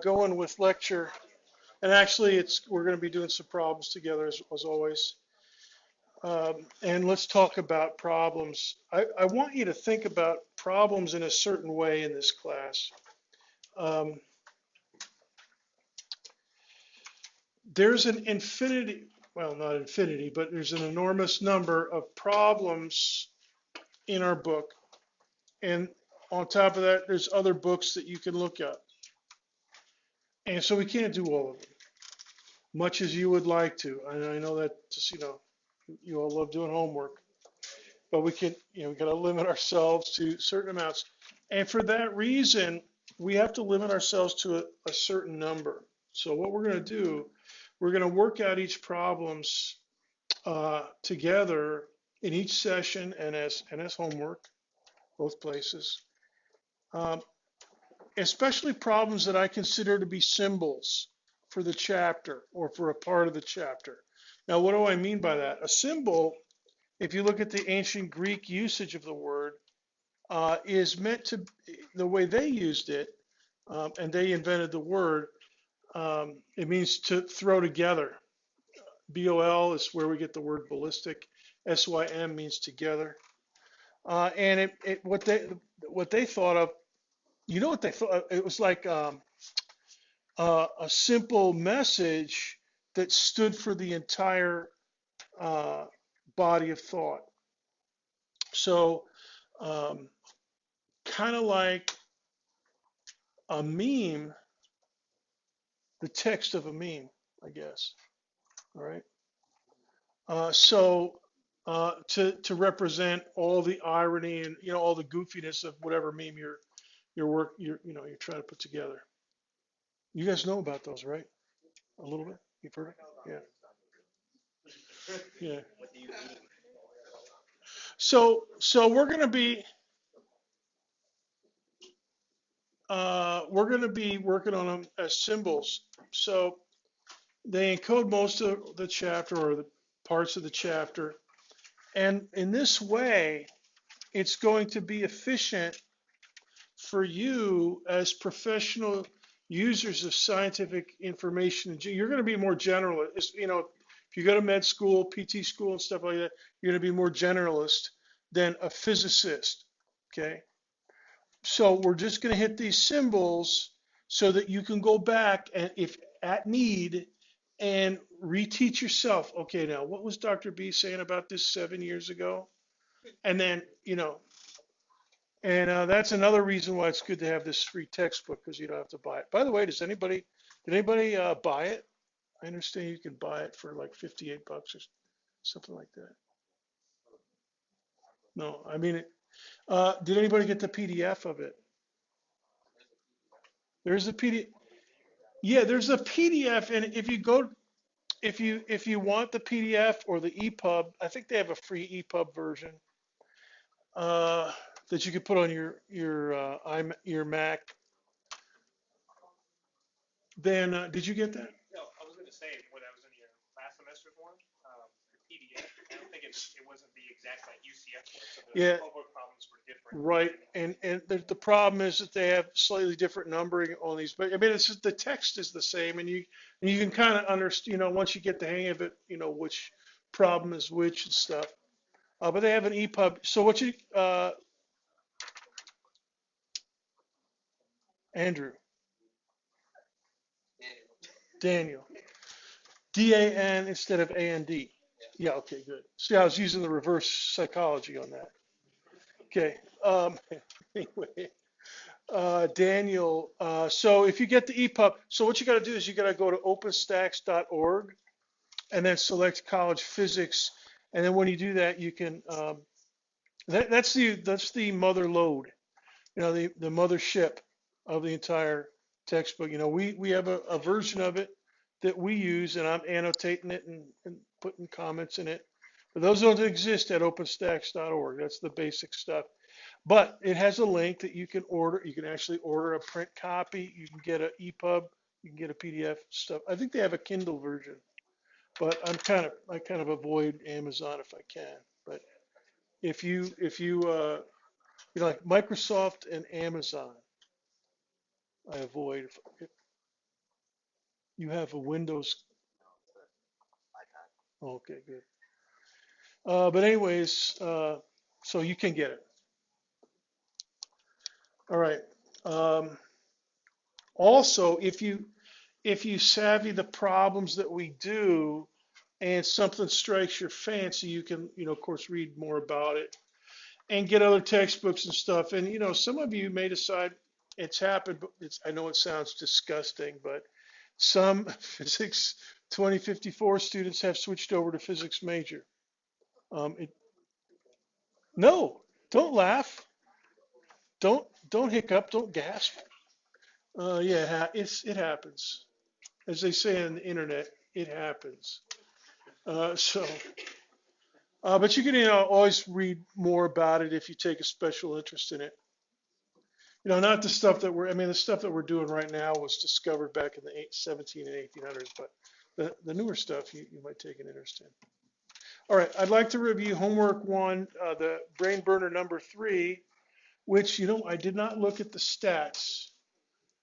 going with lecture, and actually we're going to be doing some problems together as always. And let's talk about problems. I want you to think about problems in a certain way in this class. There's an infinity, well, not infinity, but there's an enormous number of problems in our book. And on top of that, there's other books that you can look at. And so we can't do all of them, much as you would like to. And I know that just, you all love doing homework, but we can, we got to limit ourselves to certain amounts. And for that reason, we have to limit ourselves to a certain number. So what we're going to do, we're going to work out each problems together in each session and as homework, both places. Especially problems that I consider to be symbols for the chapter or for a part of the chapter. Now, what do I mean by that? A symbol, if you look at the ancient Greek usage of the word, is meant to, the way they used it, and they invented the word, it means to throw together. BOL is where we get the word ballistic. SYM means together. And what they thought of, what they thought? It was like a simple message that stood for the entire body of thought. So kind of like a meme, the text of a meme, I guess. All right. So to represent all the irony and all the goofiness of whatever meme you're trying to put together. You guys know about those, right? A little bit. You've heard it? Yeah. Yeah. So we're going to be working on them as symbols. So they encode most of the chapter or the parts of the chapter, and in this way, it's going to be efficient for you as professional users of scientific information. You're going to be more generalist. If you go to med school, PT school, and stuff like that, you're going to be more generalist than a physicist. Okay. So we're just going to hit these symbols so that you can go back and, if at need, and reteach yourself. Okay, now what was Dr. B saying about this 7 years ago? And then, and that's another reason why it's good to have this free textbook, because you don't have to buy it. By the way, did anybody buy it? I understand you can buy it for like $58 or something like that. No, I mean, did anybody get the PDF of it? There's a PDF. Yeah, there's a PDF, and if you want the PDF or the EPUB, I think they have a free EPUB version that you could put on your Mac. Then, did you get that? No, I was going to say, when I was in your last semester's one, the PDF, I don't think it wasn't the exact like UCF one, so the homework problems were different. Right, and the problem is that they have slightly different numbering on these, but I mean, it's just, the text is the same, and you can kind of understand, once you get the hang of it, which problem is which and stuff. But they have an EPUB. So what Andrew? Daniel. D-A-N instead of A-N-D. Yeah, okay, good. See, I was using the reverse psychology on that. Okay. Anyway, Daniel, so if you get the EPUB, so what you got to do is you got to go to openstacks.org and then select college physics. And then when you do that, you can, that's the mother load, the mothership of the entire textbook. We have a version of it that we use, and I'm annotating it and putting comments in it. But those don't exist at openstacks.org. That's the basic stuff. But it has a link that you can order. You can actually order a print copy. You can get an EPUB. You can get a PDF stuff. I think they have a Kindle version, but I kind of avoid Amazon if I can. But if you like Microsoft and Amazon, I avoid. You have a Windows. Okay, good. But anyways, so you can get it. All right. Um, Also, if you savvy the problems that we do, and something strikes your fancy, you can, of course, read more about it and get other textbooks and stuff. And some of you may decide it's happened, but I know it sounds disgusting, but some physics 2054 students have switched over to physics major. Um, it, no, don't laugh, don't hiccup, don't gasp. Yeah, it happens. As they say on the internet, it happens. So, but you can always read more about it if you take a special interest in it. Not the stuff that the stuff that we're doing right now was discovered back in the 17 and 1800s, but the newer stuff you might take an interest in. All right, I'd like to review homework one, the brain burner number 3, which, I did not look at the stats,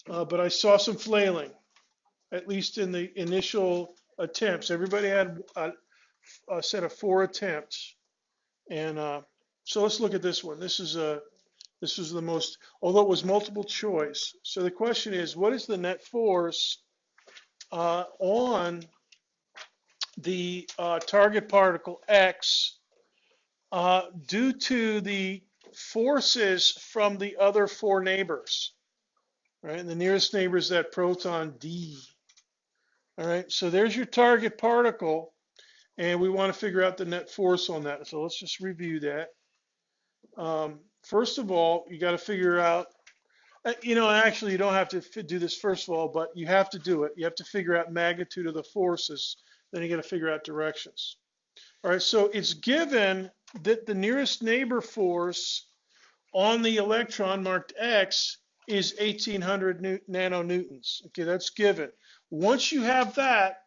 but I saw some flailing, at least in the initial attempts. Everybody had a set of 4 attempts. And so let's look at this one. This is the most, although it was multiple choice. So the question is, what is the net force on the target particle X due to the forces from the other 4 neighbors? Right, and the nearest neighbor is that proton D. All right, so there's your target particle, and we want to figure out the net force on that. So let's just review that. First of all, you got to figure out, actually you don't have to do this first of all, but you have to do it. You have to figure out magnitude of the forces, then you got to figure out directions. All right, so it's given that the nearest neighbor force on the electron marked X is 1800 nanonewtons. Okay, that's given. Once you have that,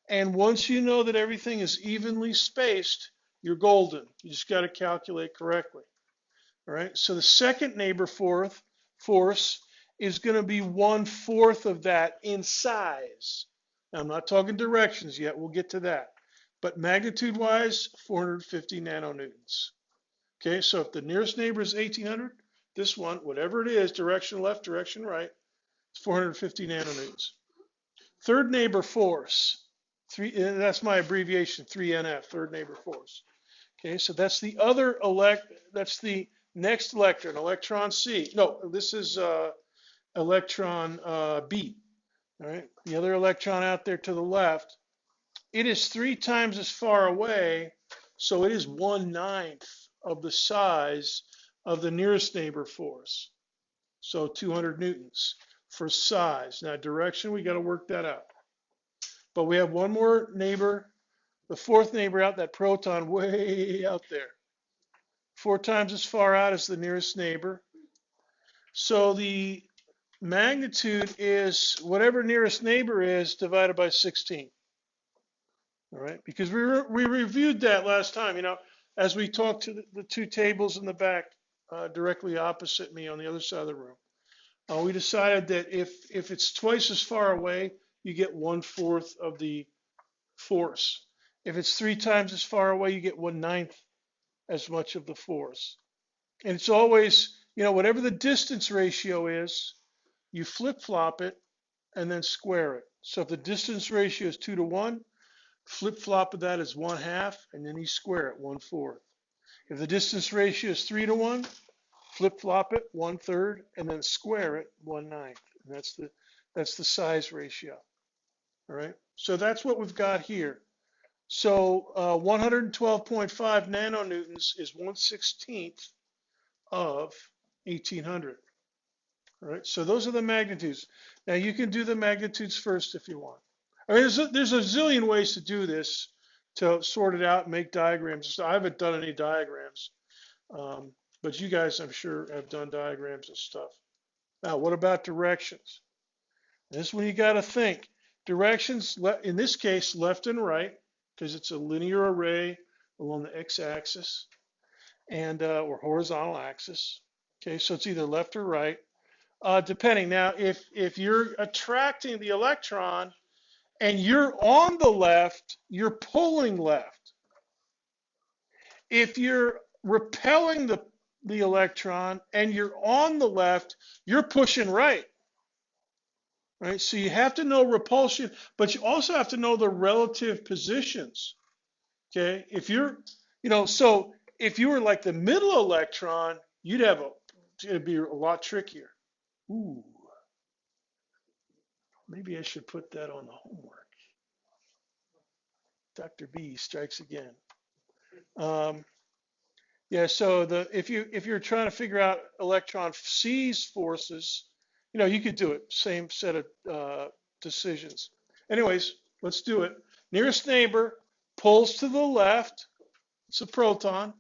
and once you know that everything is evenly spaced, you're golden. You just got to calculate correctly. All right, so the second neighbor force is going to be 1/4 of that in size. Now, I'm not talking directions yet. We'll get to that. But magnitude-wise, 450 nanonewtons. Okay, so if the nearest neighbor is 1800, this one, whatever it is, direction left, direction right, it's 450 nanonewtons. Third neighbor force, that's my abbreviation, 3NF, third neighbor force. Okay, so that's the that's the next electron, electron C. No, this is electron B. All right, the other electron out there to the left. It is 3 times as far away, so it is 1/9 of the size of the nearest neighbor force. So 200 newtons for size. Now direction, we got to work that out. But we have one more neighbor, the 4th neighbor out, that proton way out there. 4 times as far out as the nearest neighbor. So the magnitude is whatever nearest neighbor is divided by 16. All right, because we reviewed that last time, as we talked to the 2 tables in the back directly opposite me on the other side of the room. We decided that if it's twice as far away, you get 1/4 of the force. If it's 3 times as far away, you get 1/9 as much of the force. And it's always, whatever the distance ratio is, you flip-flop it and then square it. So if the distance ratio is 2 to 1, flip-flop of that is 1/2, and then you square it, 1/4. If the distance ratio is 3 to 1, flip-flop it, 1/3, and then square it, 1/9. And that's the size ratio. All right, so that's what we've got here. So 112.5 nanonewtons is 1/16 of 1800. All right, so those are the magnitudes. Now you can do the magnitudes first if you want. I mean, there's a zillion ways to do this, to sort it out and make diagrams. I haven't done any diagrams, but you guys, I'm sure, have done diagrams and stuff. Now, what about directions? This is when you got to think. Directions, in this case, left and right, because it's a linear array along the x-axis and or horizontal axis. Okay, so it's either left or right, depending. Now, if you're attracting the electron, and you're on the left, you're pulling left. If you're repelling the electron and you're on the left, you're pushing right. Right? So you have to know repulsion, but you also have to know the relative positions. Okay? If you're, so if you were like the middle electron, it'd be a lot trickier. Ooh, maybe I should put that on the homework. Dr. B strikes again. Yeah, so if you're trying to figure out electron C's forces, you could do it. Same set of decisions. Anyways, let's do it. Nearest neighbor pulls to the left. It's a proton.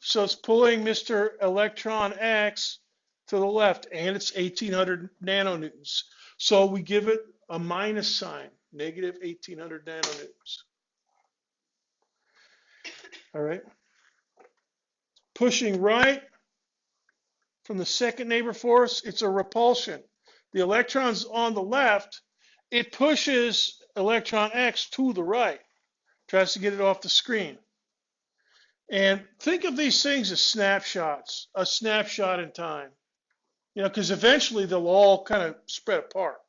So it's pulling Mr. Electron X to the left, and it's 1800 nanonewtons. So we give it a minus sign, negative 1800 nanonewtons. All right. Pushing right from the second neighbor force, it's a repulsion. The electron's on the left, it pushes electron X to the right, tries to get it off the screen. And think of these things as snapshots, a snapshot in time. Because eventually they'll all kind of spread apart,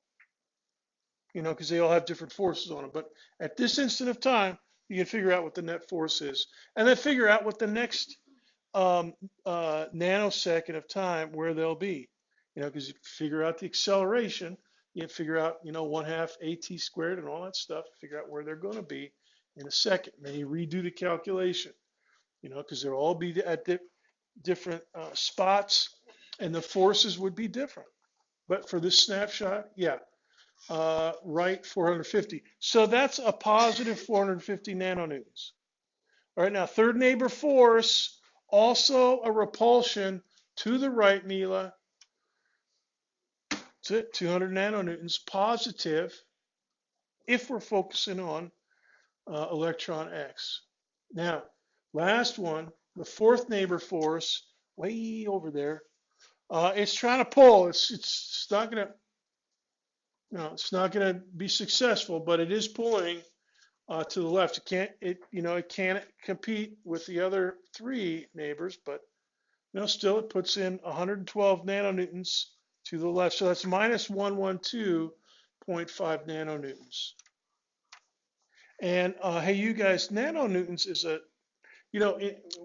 because they all have different forces on them. But at this instant of time, you can figure out what the net force is, and then figure out what the next nanosecond of time where they'll be. Because you figure out the acceleration, you figure out, 1/2 AT squared and all that stuff, figure out where they're going to be in a second. And then you redo the calculation, because they'll all be at different spots, and the forces would be different. But for this snapshot, yeah, right, 450. So that's a positive 450 nanonewtons. All right, now third neighbor force, also a repulsion to the right, Mila. That's it, 200 nanonewtons, positive, if we're focusing on electron X. Now, last one, the fourth neighbor force, way over there. It's trying to pull. It's not gonna, it's not gonna be successful, but it is pulling to the left. It can't compete with the other three neighbors, but still it puts in 112 nanonewtons to the left. So that's minus 112.5 nanonewtons. And hey, you guys, nanonewtons is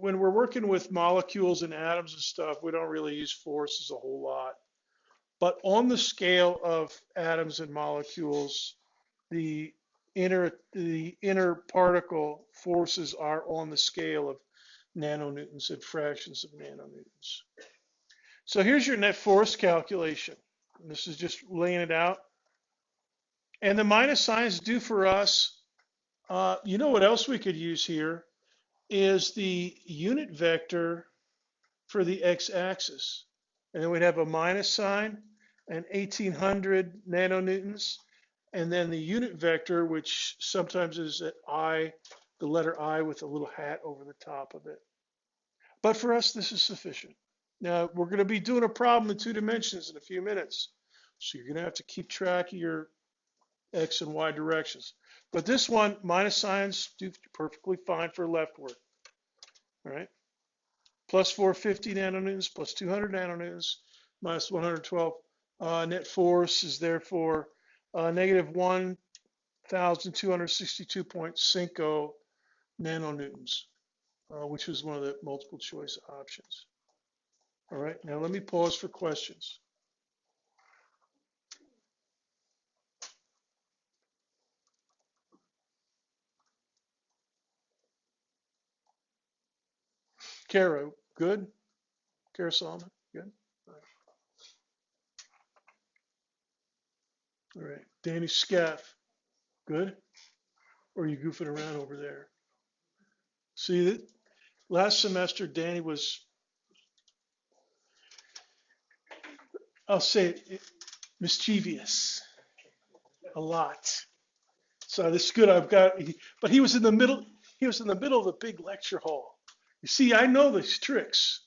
when we're working with molecules and atoms and stuff, we don't really use forces a whole lot. But on the scale of atoms and molecules, the inner particle forces are on the scale of nanonewtons and fractions of nanonewtons. So here's your net force calculation. This is just laying it out. And the minus signs do for us, what else we could use here is the unit vector for the x-axis. And then we'd have a minus sign and 1800 nanonewtons. And then the unit vector, which sometimes is at I, the letter I with a little hat over the top of it. But for us, this is sufficient. Now, we're going to be doing a problem in 2 dimensions in a few minutes. So you're going to have to keep track of your X and Y directions. But this one, minus signs do perfectly fine for leftward. All right. Plus 450 nanonewtons, plus 200 nanonewtons, minus 112. Net force is therefore negative 1,262.5 nanonewtons, which was one of the multiple choice options. All right, now let me pause for questions. Kara, good? Kara Solomon, good? All right, Danny Scaff, good? Or are you goofing around over there? See, that last semester, Danny was, I'll say it, mischievous a lot. So this is good. But he was in the middle. He was in the middle of the big lecture hall. You see, I know these tricks.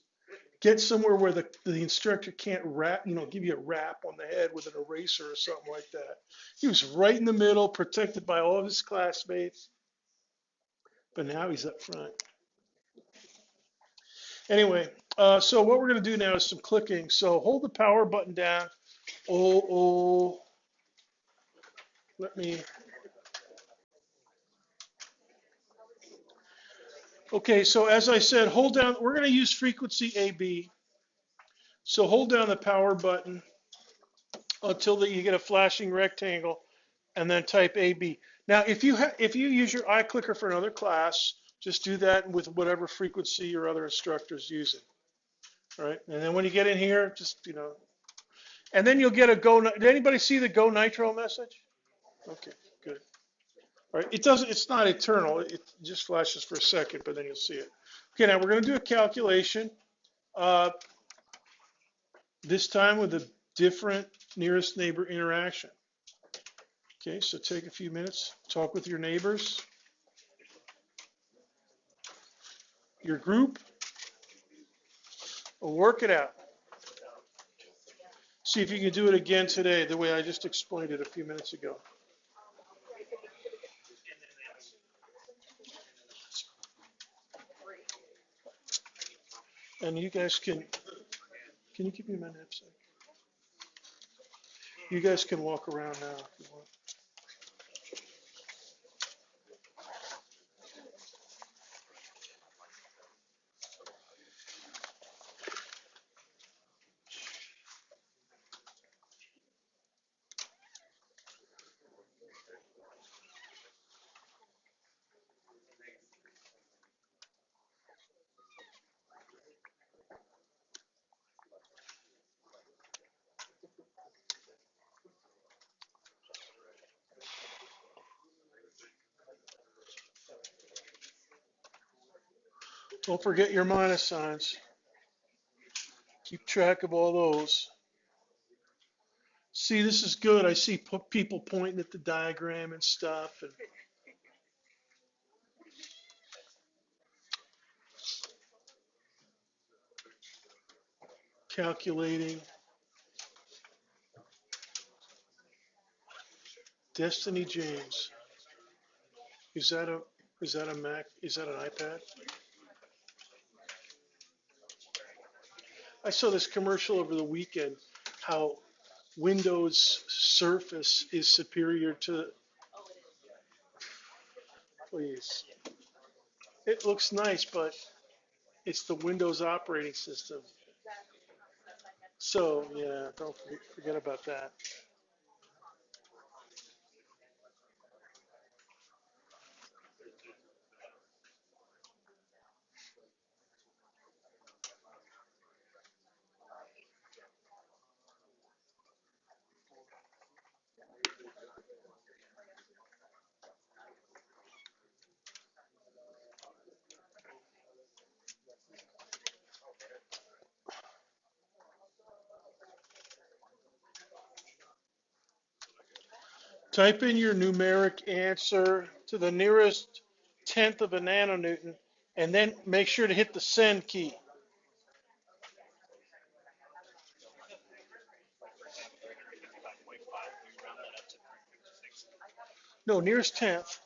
get somewhere where the instructor can't give you a rap on the head with an eraser or something like that. He was right in the middle, protected by all of his classmates, but now he's up front. Anyway, so what we're going to do now is some clicking. So hold the power button down. Let me. Okay, so as I said, hold down. We're going to use frequency AB. So hold down the power button until you get a flashing rectangle, and then type AB. Now, if you use your iClicker for another class, just do that with whatever frequency your other instructor's using. All right, and then when you get in here, just and then you'll get a go. Did anybody see the Go Nitro message? Okay, good. All right, it's not eternal. It just flashes for a second, but then you'll see it. Okay, now we're going to do a calculation. This time with a different nearest neighbor interaction. Okay, so take a few minutes, talk with your neighbors, your group, or work it out. See if you can do it again today the way I just explained it a few minutes ago. And you guys can you give me my knapsack? You guys can walk around now if you want. Don't forget your minus signs. Keep track of all those. See, this is good. I see people pointing at the diagram and stuff. And calculating. Destiny James. Is that a Mac? Is that an iPad? I saw this commercial over the weekend, how Windows Surface is superior to, please. It looks nice, but it's the Windows operating system. So, yeah, don't forget about that. Type in your numeric answer to the nearest tenth of a nanonewton, and then make sure to hit the send key. No, nearest tenth.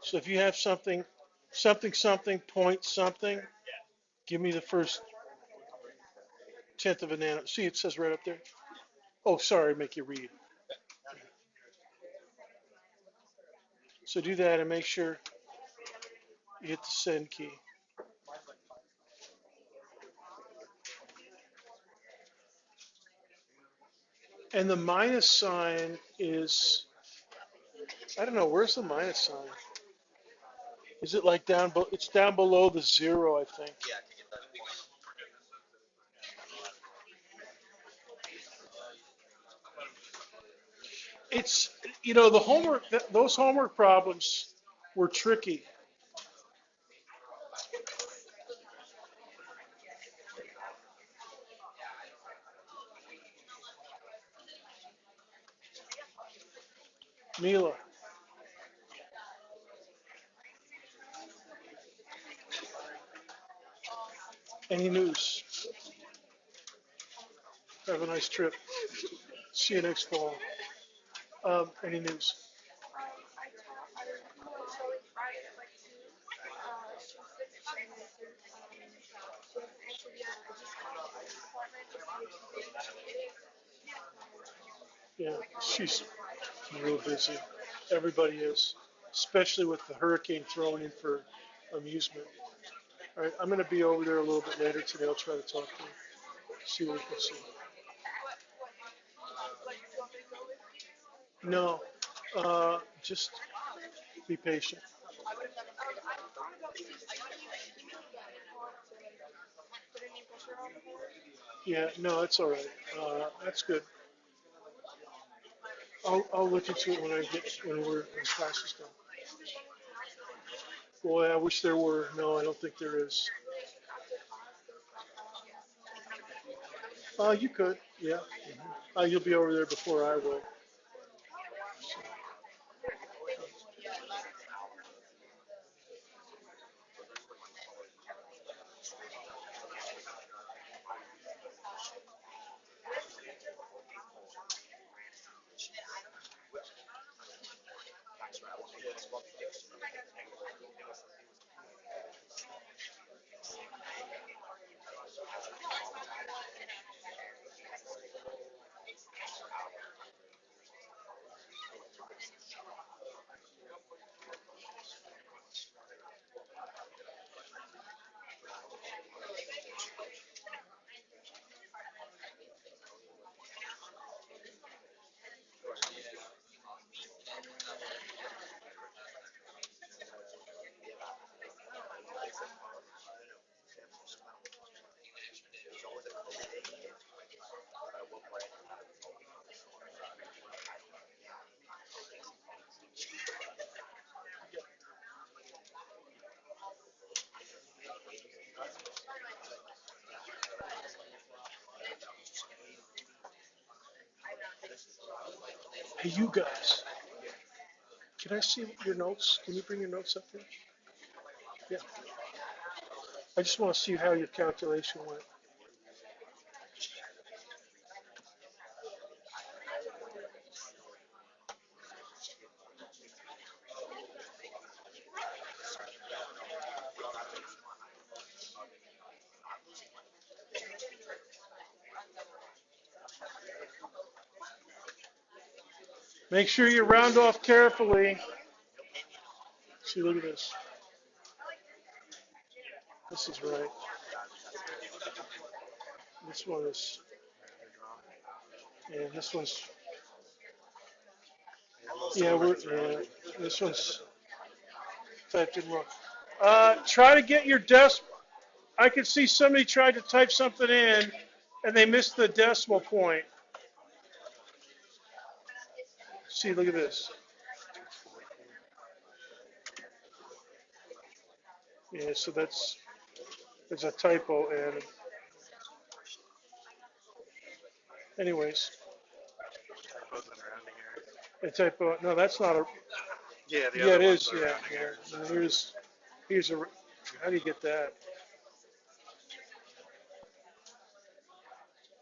So if you have something, point something, give me the first tenth of a nano. See, it says right up there. Oh, sorry, make you read. So do that and make sure you hit the send key. And the minus sign is, I don't know, where's the minus sign? Is it like down, it's down below the zero, I think. It's, the homework, those homework problems were tricky. Mila, any news? Have a nice trip. See you next fall. Any news? Yeah, she's real busy. Everybody is, especially with the hurricane thrown in for amusement. All right, I'm going to be over there a little bit later today. I'll try to talk to her, see what we can see. No, just be patient. Yeah, no, it's all right. That's good. I'll look into it when class is done. Boy, I wish there were. No, I don't think there is. You could, yeah. You'll be over there before I will. Hey, you guys, can I see your notes? Can you bring your notes up here? Yeah. I just want to see how your calculation went. Make sure you round off carefully. See, look at this. This is right. This one is, and this one's, yeah, this one's typed in wrong. Try to get your I could see somebody tried to type something in and they missed the decimal point. See, look at this. Yeah, so there's a typo, and anyways, a typo. No, that's not a. Yeah, it is. Yeah, yeah. And here's a. How do you get that?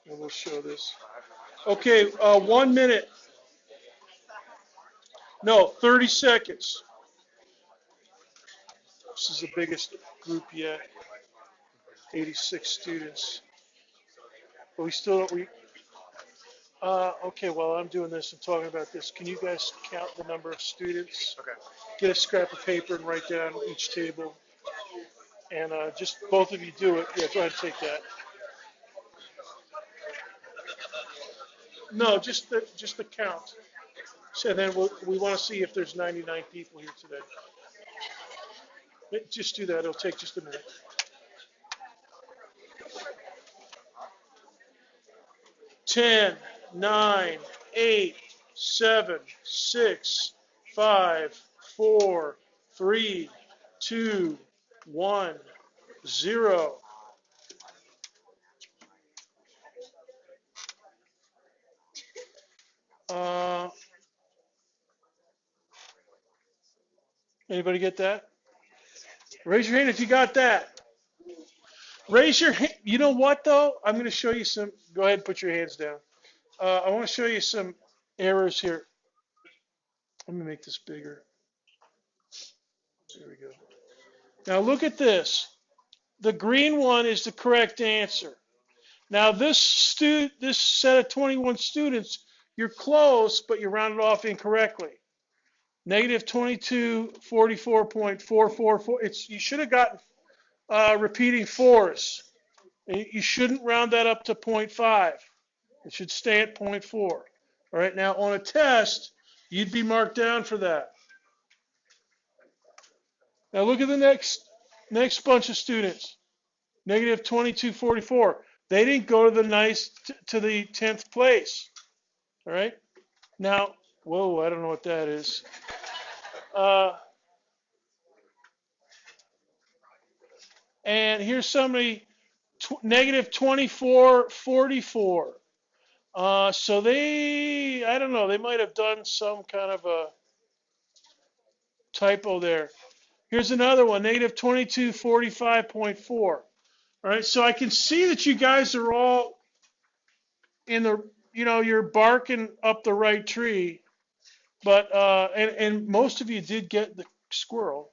And we'll show this. Okay, 1 minute. No, 30 seconds. This is the biggest group yet. 86 students. But we still don't. Okay, while I'm doing this and talking about this, can you guys count the number of students? Okay. Get a scrap of paper and write down each table. And just both of you do it. Yeah, go ahead and take that. No, just the count. So then we want to see if there's 99 people here today. Just do that. It'll take just a minute. 10, 9, 8, 7, 6, 5, 4, 3, 2, 1, 0. Anybody get that? Raise your hand if you got that. Raise your hand. You know what though? I'm going to show you some. Go ahead and put your hands down. I want to show you some errors here. Let me make this bigger. There we go. Now look at this. The green one is the correct answer. Now this set of 21 students, you're close, but you rounded off incorrectly. Negative 2244.444. You should have gotten repeating fours. You shouldn't round that up to 0.5. It should stay at 0.4. All right, now on a test, you'd be marked down for that. Now look at the next bunch of students. Negative 2244. They didn't go to the to the 10th place. All right. Now, whoa, I don't know what that is. And here's somebody negative 2444. So I don't know, they might have done some kind of a typo there. Here's another one, negative 2245.4. All right, so I can see that you guys are all in the, you're barking up the right tree, but, and most of you did get the squirrel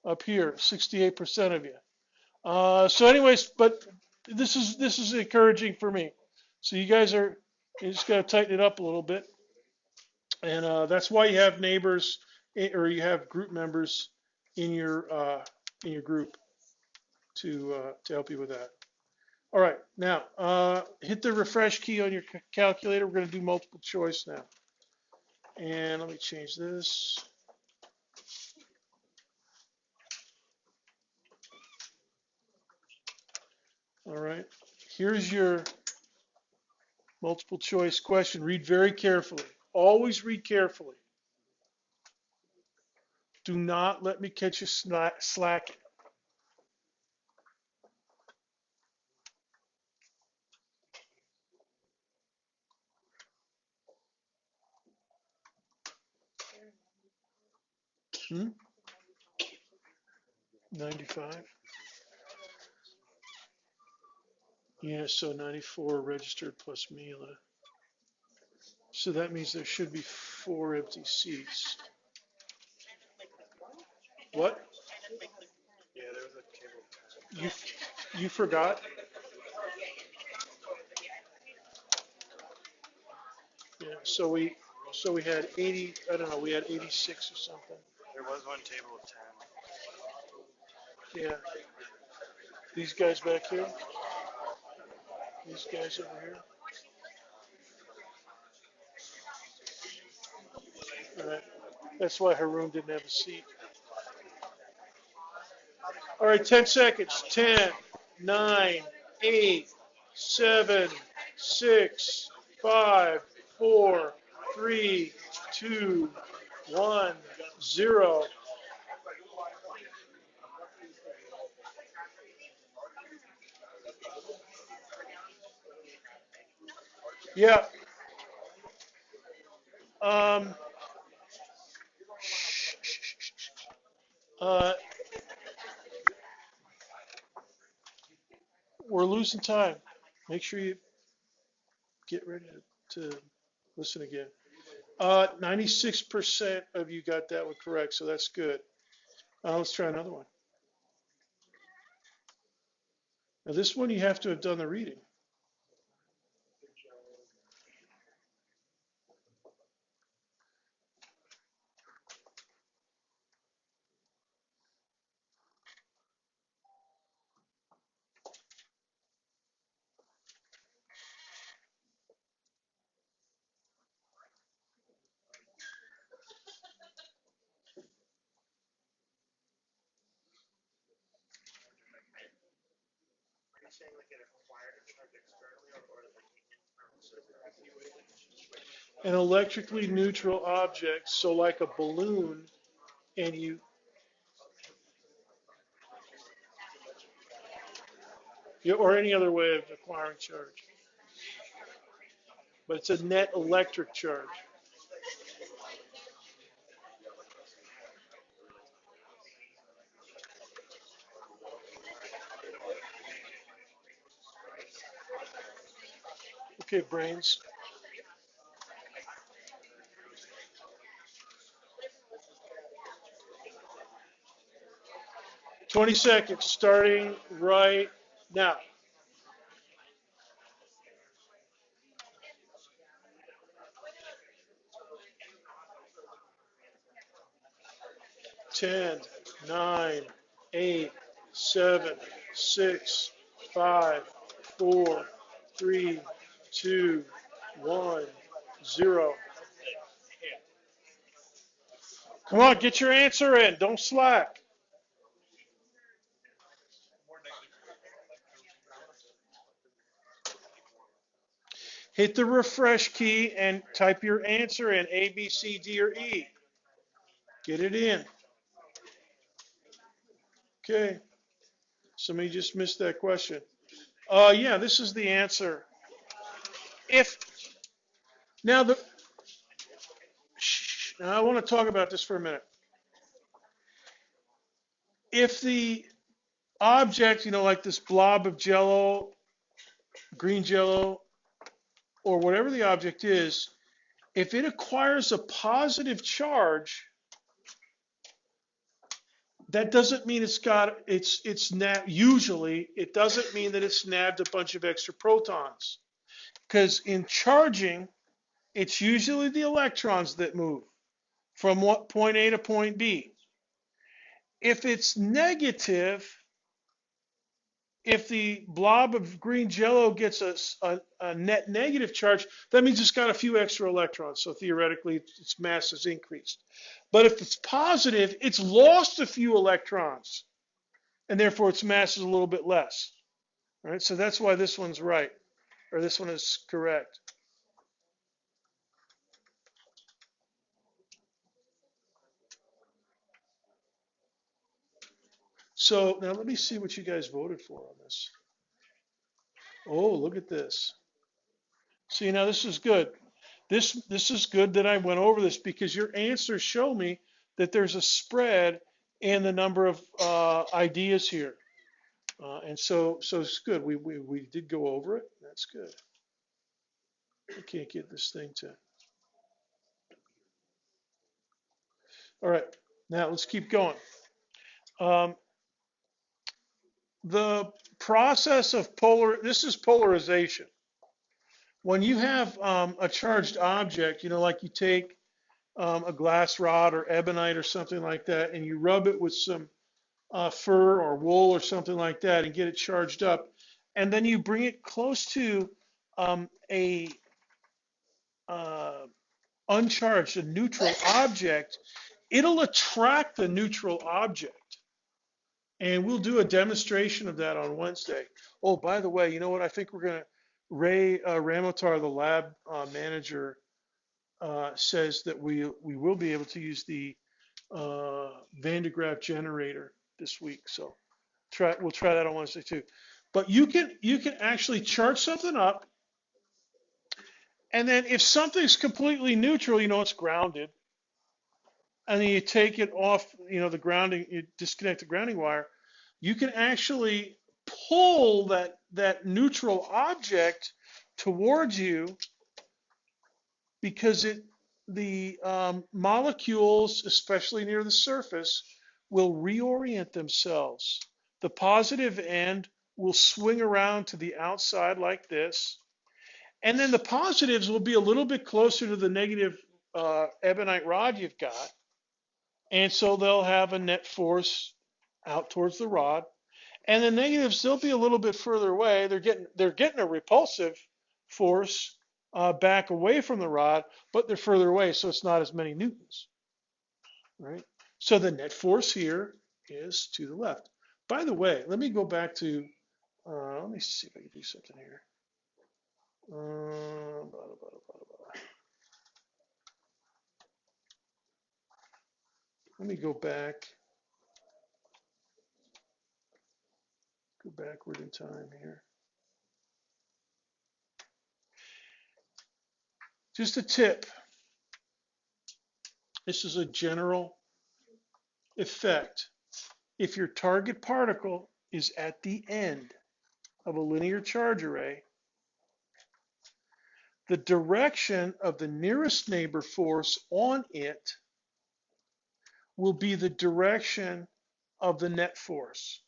up here, 68% of you. So anyways, but this is encouraging for me. So you just got to tighten it up a little bit. And that's why you have neighbors or you have group members in your group to help you with that. All right, now hit the refresh key on your calculator. We're going to do multiple choice now. And let me change this. All right, here's your multiple choice question. Read very carefully. Always read carefully. Do not let me catch you slacking. Hmm? 95? Yeah, so 94 registered plus Mila. So that means there should be 4 empty seats. What? Yeah, there was a table. You forgot? Yeah, so we had 80, I don't know, we had 86 or something. There was one table of 10. Yeah. These guys back here? These guys over here? All right. That's why Haroon didn't have a seat. All right, 10 seconds. 10, 9, 8, 7, 6, 5, 4, 3, 2, 1, 0. Yeah. Um, uh, we're losing time. Make sure you get ready to listen again. 96% of you got that one correct, so that's good. Let's try another one. Now this one you have to have done the reading. An electrically neutral object, so like a balloon, and or any other way of acquiring charge. But it's a net electric charge. Okay, brains. $20 starting right now. 10, 9, 8, 7, 6, 5, 4, 3, 2, 1, 0. Come on, get your answer in. Don't slack. Hit the refresh key and type your answer in, A, B, C, D, or E. Get it in. Okay. Somebody just missed that question. Yeah, this is the answer. If now the now I want to talk about this for a minute. If the object, like this blob of jello, green jello, or whatever the object is, if it acquires a positive charge, that doesn't mean usually it doesn't mean that it's nabbed a bunch of extra protons. Because in charging, it's usually the electrons that move from point A to point B. If it's negative, if the blob of green jello gets a net negative charge, that means it's got a few extra electrons. So theoretically, its mass is increased. But if it's positive, it's lost a few electrons, and therefore its mass is a little bit less. All right, so that's why this one's right, or this one is correct. So now let me see what you guys voted for on this. Oh, look at this. See, now this is good. This is good that I went over this because your answers show me that there's a spread in the number of ideas here. And so it's good. We did go over it. That's good. I can't get this thing to. All right. Now let's keep going. The process of this is polarization. When you have a charged object, like you take a glass rod or ebonite or something like that, and you rub it with some fur or wool or something like that and get it charged up, and then you bring it close to a uncharged, a neutral object, it'll attract the neutral object. And we'll do a demonstration of that on Wednesday. Oh, by the way, you know what? I think we're going to, Ray Ramotar, the lab manager, says that we will be able to use the Van de Graaff generator this week. So we'll try that on Wednesday too. But you can actually charge something up, and then if something's completely neutral, it's grounded, and then you take it off, the grounding, you disconnect the grounding wire, you can actually pull that neutral object towards you because the molecules, especially near the surface, will reorient themselves. The positive end will swing around to the outside like this, and then the positives will be a little bit closer to the negative ebonite rod you've got, and so they'll have a net force out towards the rod. And the negatives, they'll be a little bit further away. They're getting a repulsive force back away from the rod, but they're further away, so it's not as many newtons, right? So the net force here is to the left. By the way, let me go back to, let me see if I can do something here. Let me go backward in time here. Just a tip. This is a general effect. If your target particle is at the end of a linear charge array, the direction of the nearest neighbor force on it will be the direction of the net force.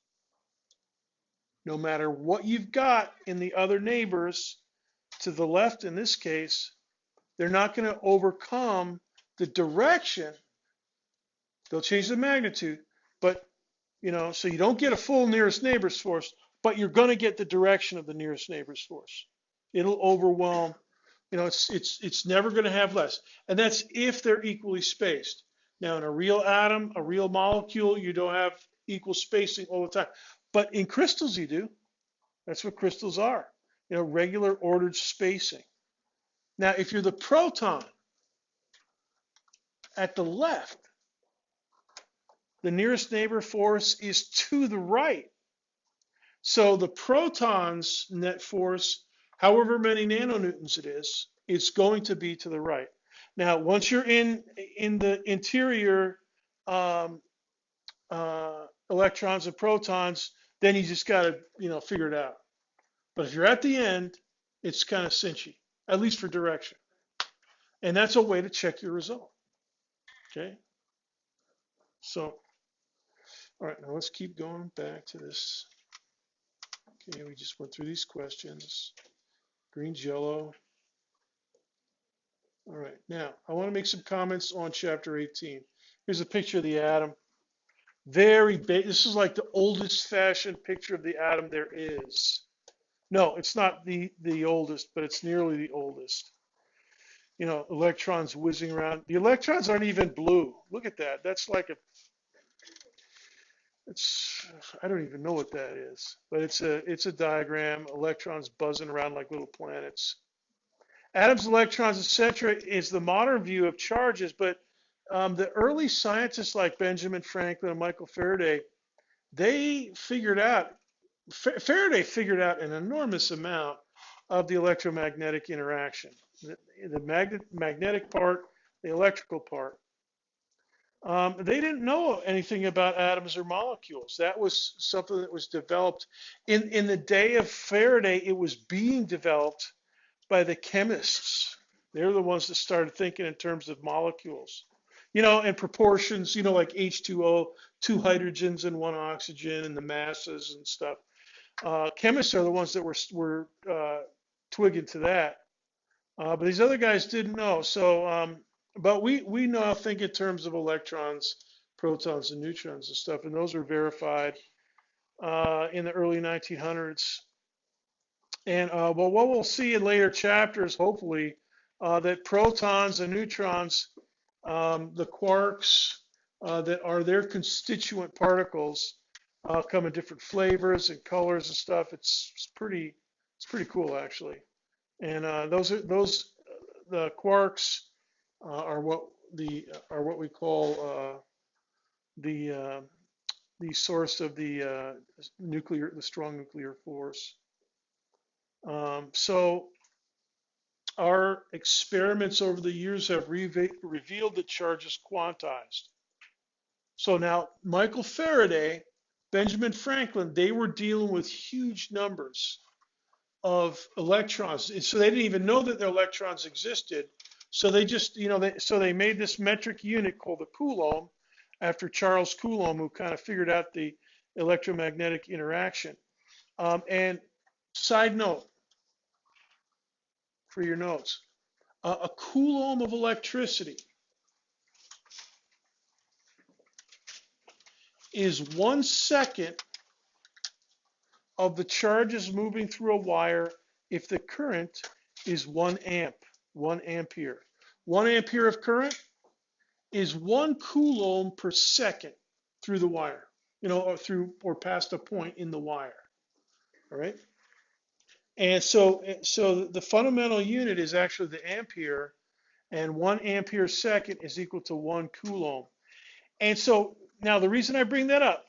No matter what you've got in the other neighbors to the left in this case, they're not going to overcome the direction. They'll change the magnitude, but so you don't get a full nearest neighbor's force, but you're going to get the direction of the nearest neighbor's force. It'll overwhelm. It's never going to have less, and that's if they're equally spaced. Now, in a real atom, a real molecule, you don't have equal spacing all the time, but in crystals you do. That's what crystals are. Regular ordered spacing. Now, if you're the proton at the left, the nearest neighbor force is to the right. So the proton's net force, however many nanonewtons it is, it's going to be to the right. Now, once you're in the interior electrons and protons, then you just got to figure it out. But if you're at the end, it's kind of cinchy, at least for direction. And that's a way to check your result. Okay. So, all right, now let's keep going back to this. Okay, we just went through these questions. Green jello. All right, now I want to make some comments on chapter 18. Here's a picture of the atom. Very big. This is like the oldest fashioned picture of the atom there is. No, it's not the oldest, but it's nearly the oldest. Electrons whizzing around. The electrons aren't even blue. Look at that. That's like I don't even know what that is, but it's a diagram. Electrons buzzing around like little planets. Atoms, electrons, etc. is the modern view of charges, but the early scientists like Benjamin Franklin and Michael Faraday, they figured out, Faraday figured out an enormous amount of the electromagnetic interaction, the magnetic part, the electrical part. They didn't know anything about atoms or molecules. That was something that was developed in the day of Faraday. It was being developed by the chemists. They're the ones that started thinking in terms of molecules, and proportions, like H2O, 2 hydrogens and 1 oxygen, and the masses and stuff. Chemists are the ones that were twigging to that. But these other guys didn't know. So, but we now think in terms of electrons, protons, and neutrons and stuff, and those were verified in the early 1900s. And well, what we'll see in later chapters, hopefully, that protons and neutrons, the quarks that are their constituent particles, come in different flavors and colors and stuff. It's pretty cool actually. And the quarks are what we call the source of the strong nuclear force. So our experiments over the years have revealed that charge is quantized. So now Michael Faraday, Benjamin Franklin, they were dealing with huge numbers of electrons. And so they didn't even know that the electrons existed. So they just, they made this metric unit called the Coulomb after Charles Coulomb, who kind of figured out the electromagnetic interaction. And side note for your notes, a Coulomb of electricity is 1 second of the charges moving through a wire if the current is 1 amp, 1 ampere. 1 ampere of current is 1 Coulomb per second through the wire, or past a point in the wire. All right. And so the fundamental unit is actually the ampere, and 1 ampere second is equal to 1 Coulomb. And so now the reason I bring that up,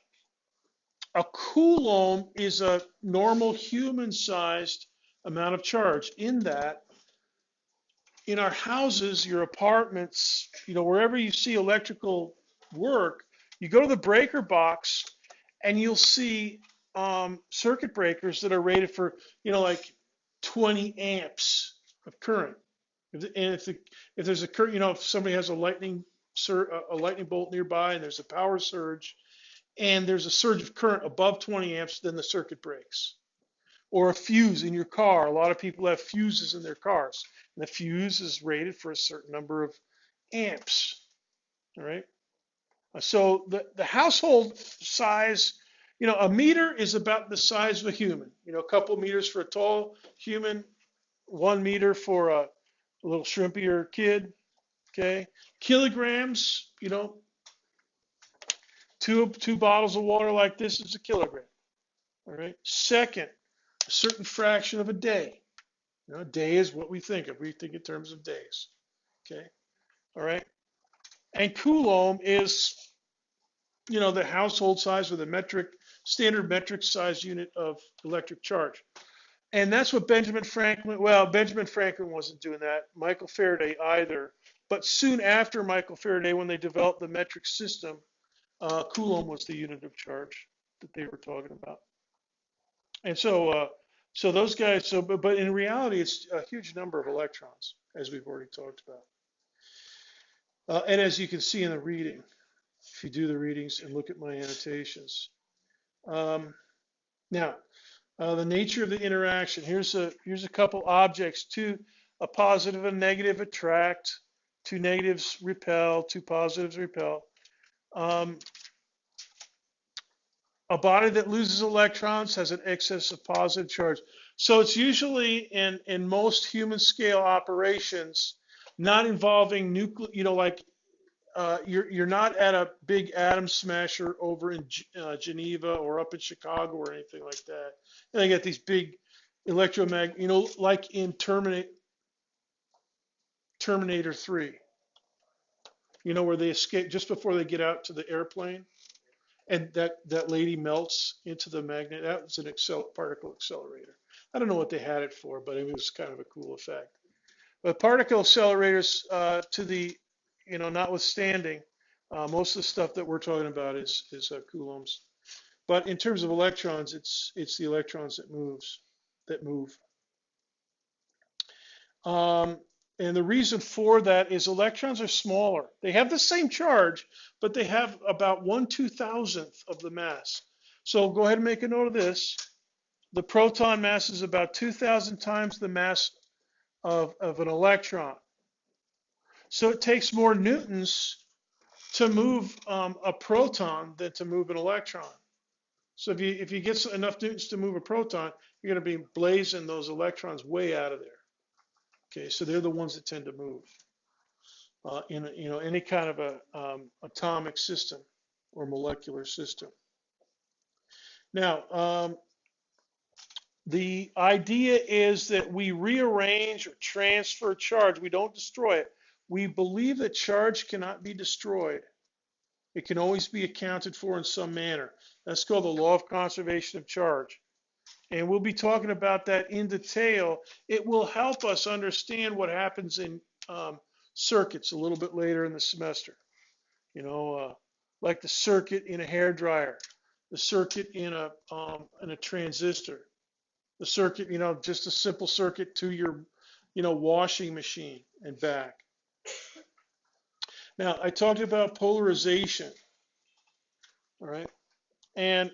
a Coulomb is a normal human-sized amount of charge. In that, in our houses, your apartments, wherever you see electrical work, you go to the breaker box and you'll see circuit breakers that are rated for, like 20 amps, of current. If there's a current, if somebody has a lightning bolt nearby and there's a power surge and there's a surge of current above 20 amps, then the circuit breaks. Or a fuse in your car. A lot of people have fuses in their cars. And the fuse is rated for a certain number of amps. All right. So the household size, a meter is about the size of a human. A couple meters for a tall human, 1 meter for a little shrimpier kid. Okay. Kilograms, two bottles of water like this is a kilogram. All right. Second, a certain fraction of a day. A day is what we think of. We think in terms of days. Okay. All right. And coulomb is, the household size or the standard metric size unit of electric charge. And that's what Benjamin Franklin wasn't doing that. Michael Faraday either. But soon after Michael Faraday, when they developed the metric system, coulomb was the unit of charge that they were talking about. And so those guys, but in reality, it's a huge number of electrons, as we've already talked about. And as you can see in the reading, if you do the readings and look at my annotations. Now, the nature of the interaction. Here's a couple objects. A positive and negative attract. Two negatives repel. Two positives repel. A body that loses electrons has an excess of positive charge. So it's usually in most human scale operations, not involving nuclear, like you're not at a big atom smasher over in Geneva or up in Chicago or anything like that. And they get these big electromagnetic, like in Terminator 3, where they escape just before they get out to the airplane. And that lady melts into the magnet. That was an particle accelerator. I don't know what they had it for, but it was kind of a cool effect. But particle accelerators, notwithstanding, most of the stuff that we're talking about is coulombs. But in terms of electrons, it's the electrons that move. And the reason for that is electrons are smaller. They have the same charge, but they have about 1/2000th of the mass. So go ahead and make a note of this. The proton mass is about 2,000 times the mass of an electron. So it takes more newtons to move a proton than to move an electron. So if you get enough newtons to move a proton, you're going to be blazing those electrons way out of there. Okay, so they're the ones that tend to move in any kind of a atomic system or molecular system. Now, the idea is that we rearrange or transfer charge. We don't destroy it. We believe that charge cannot be destroyed. It can always be accounted for in some manner. That's called the law of conservation of charge. And we'll be talking about that in detail. It will help us understand what happens in circuits a little bit later in the semester. Like the circuit in a hairdryer, the circuit in a transistor, the circuit, just a simple circuit to your, washing machine and back. Now, I talked about polarization, all right? And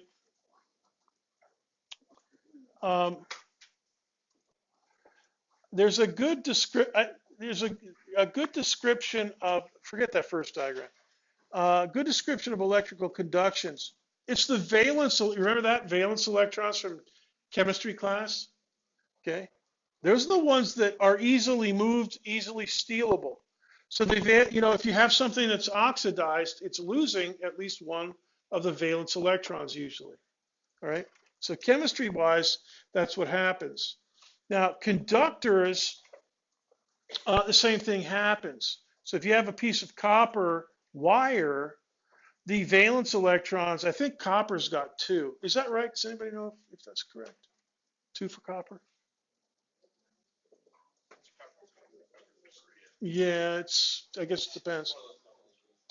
there's a good description of, forget that first diagram, good description of electrical conductions. It's the valence, remember that? Valence electrons from chemistry class? Okay. Those are the ones that are easily moved, easily stealable. So if you have something that's oxidized, it's losing at least one of the valence electrons usually. All right. So chemistry-wise, that's what happens. Now, conductors, the same thing happens. So if you have a piece of copper wire, the valence electrons, I think copper's got 2. Is that right? Does anybody know if that's correct? 2 for copper? Yeah, I guess it depends.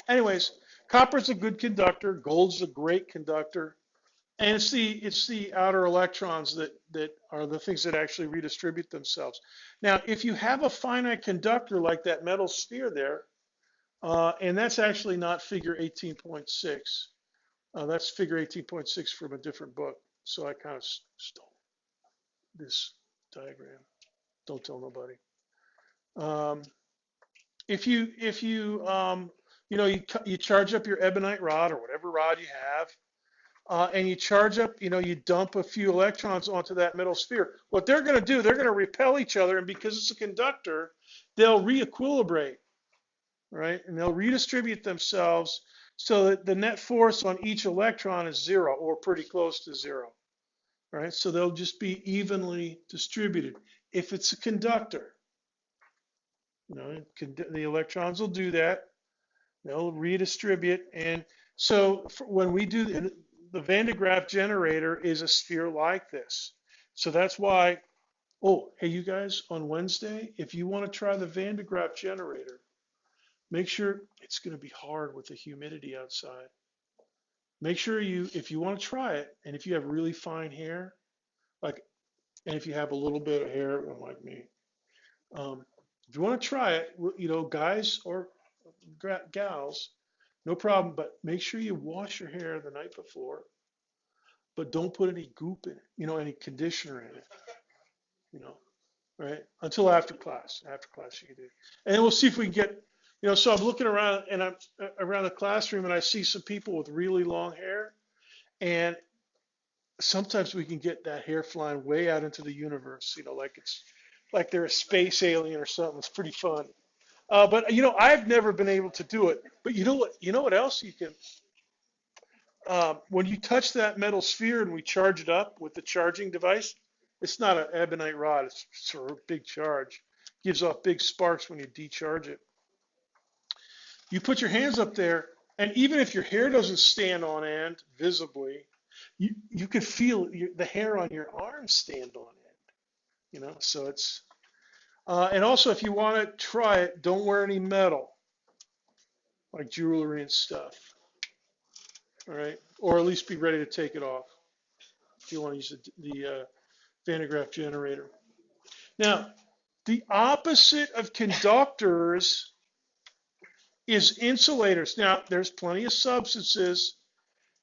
Anyways, copper's a good conductor. Gold's a great conductor. And it's the outer electrons that are the things that actually redistribute themselves. Now, if you have a finite conductor like that metal sphere there, and that's actually not figure 18.6. That's figure 18.6 from a different book. So I kind of stole this diagram. Don't tell nobody. You charge up your ebonite rod or whatever rod you have, and you charge up, you dump a few electrons onto that metal sphere. What they're going to do, they're going to repel each other, and because it's a conductor, they'll re-equilibrate, right? And they'll redistribute themselves so that the net force on each electron is zero or pretty close to zero, right? So they'll just be evenly distributed. If it's a conductor, the electrons will do that. They'll redistribute. And so when we do the Van de Graaff generator is a sphere like this. So that's why, oh, hey, you guys, on Wednesday, if you want to try the Van de Graaff generator, make sure it's going to be hard with the humidity outside. Make sure if you want to try it, and if you have really fine hair, and if you have a little bit of hair, like me, if you want to try it, guys or gals, no problem, but make sure you wash your hair the night before, but don't put any goop in it, any conditioner in it, right? Until after class. After class you can do it. And we'll see if we can get, so I'm looking around and I'm around the classroom and I see some people with really long hair, and sometimes we can get that hair flying way out into the universe, like they're a space alien or something. It's pretty fun. But I've never been able to do it. But you know what? You know what else you can? When you touch that metal sphere and we charge it up with the charging device, it's not an ebonite rod. It's sort of a big charge. Gives off big sparks when you decharge it. You put your hands up there, and even if your hair doesn't stand on end visibly, you could feel the hair on your arm stand on end. So it's. And also, if you want to try it, don't wear any metal, like jewelry and stuff. All right, or at least be ready to take it off if you want to use the Van de Graaff generator. Now, the opposite of conductors is insulators. Now, there's plenty of substances,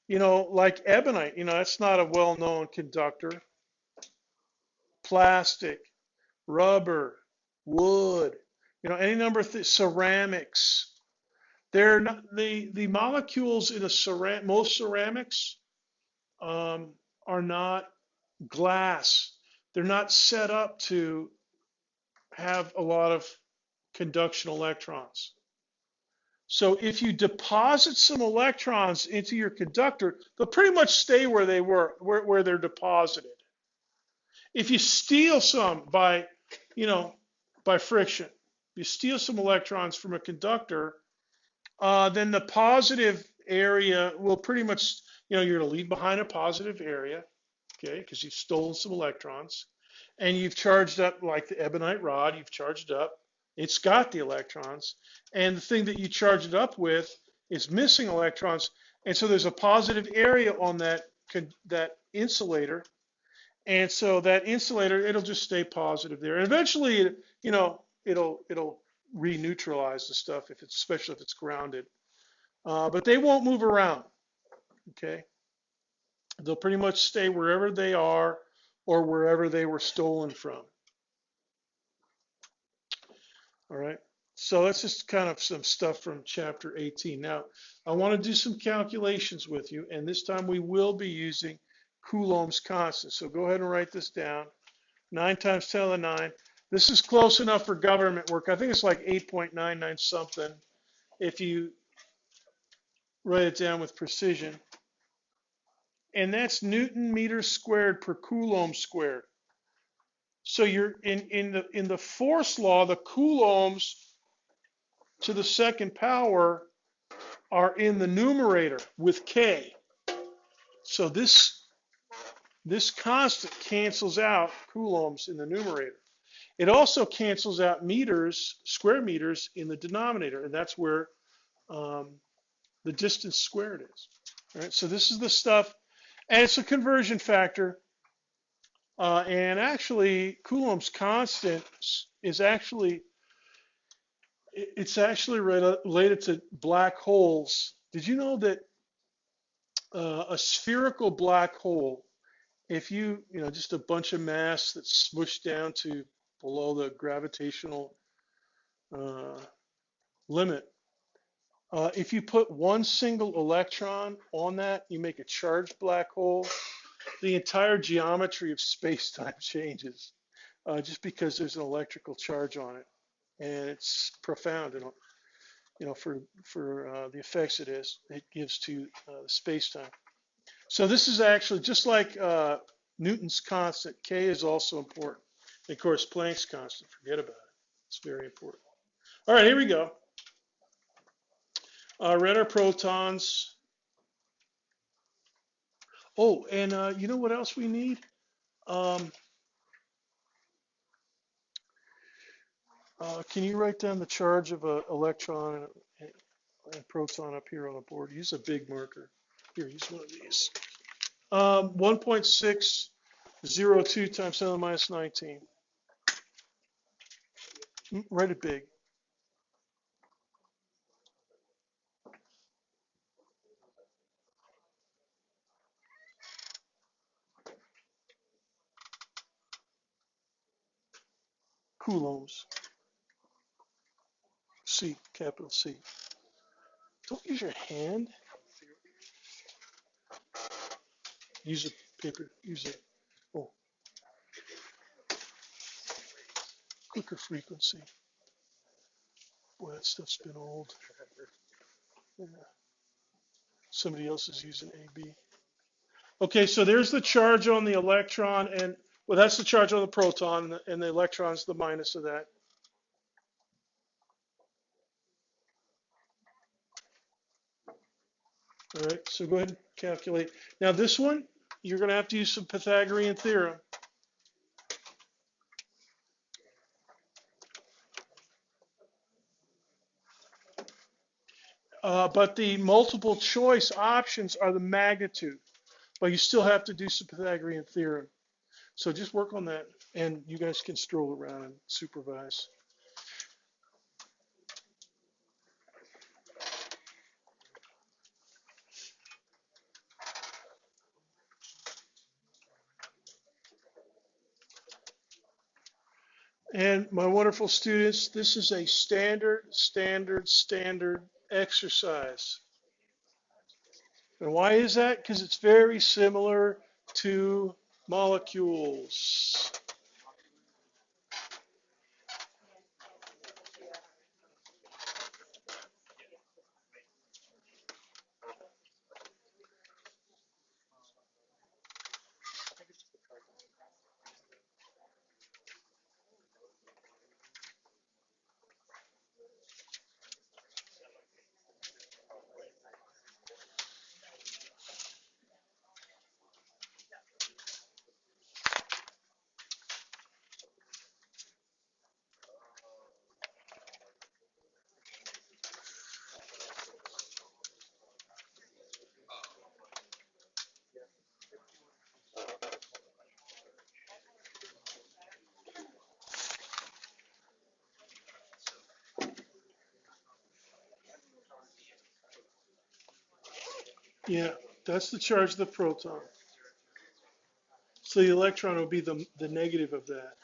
like ebonite. That's not a well-known conductor. Plastic, rubber, wood, any number of ceramics. They're not, the molecules in most ceramics are not glass. They're not set up to have a lot of conduction electrons. So if you deposit some electrons into your conductor, they'll pretty much stay where they were, where they're deposited. If you steal some by friction, if you steal some electrons from a conductor, then the positive area will pretty much, you're going to leave behind a positive area, okay, because you've stolen some electrons, and you've charged up, like the ebonite rod, you've charged up. It's got the electrons, and the thing that you charge it up with is missing electrons, and so there's a positive area on that insulator, and so that insulator, it'll just stay positive there, and eventually, it'll re-neutralize the stuff especially if it's grounded, but they won't move around. Okay, they'll pretty much stay wherever they are or wherever they were stolen from. All right, so that's just kind of some stuff from chapter 18. Now, I want to do some calculations with you, and this time we will be using Coulomb's constant. So go ahead and write this down. 9 times 10 to the 9. This is close enough for government work. I think it's like 8.99 something if you write it down with precision. And that's Newton meters squared per Coulomb squared. So you're in the force law, the coulombs to the second power are in the numerator with K. So this constant cancels out coulombs in the numerator. It also cancels out meters, square meters, in the denominator, and that's where the distance squared is. All right, so this is the stuff, And it's a conversion factor. And actually, Coulomb's constant is actually it's actually related to black holes. Did you know that a spherical black hole, if just a bunch of mass that's smushed down to below the gravitational uh, limit, if you put one single electron on that, you make a charged black hole, the entire geometry of space-time changes just because there's an electrical charge on it. And it's profound, for the effects it gives to space-time. So this is actually just like Newton's constant. K is also important. And of course, Planck's constant. Forget about it. It's very important. All right, here we go. Read our protons. Oh, and you know what else we need? Um, can you write down the charge of an electron and proton up here on the board? Use a big marker. Here, use one of these. 1.602 times 10 to the minus 19. Write it big. Coulombs. C, capital C. Don't use your hand. Use a paper. Use a quicker frequency. Boy, that stuff's been old. Yeah. Somebody else is using AB. Okay, so there's the charge on the electron, and well, that's the charge on the proton, and the electron's the minus of that. All right, so go ahead and calculate. Now this one, you're going to have to use some Pythagorean theorem. But the multiple choice options are the magnitude, but you still have to do some Pythagorean theorem. So just work on that, and you guys can stroll around and supervise. And my wonderful students, this is a standard exercise. And why is that? Because it's very similar to molecules. Yeah, that's the charge of the proton. So the electron will be the negative of that.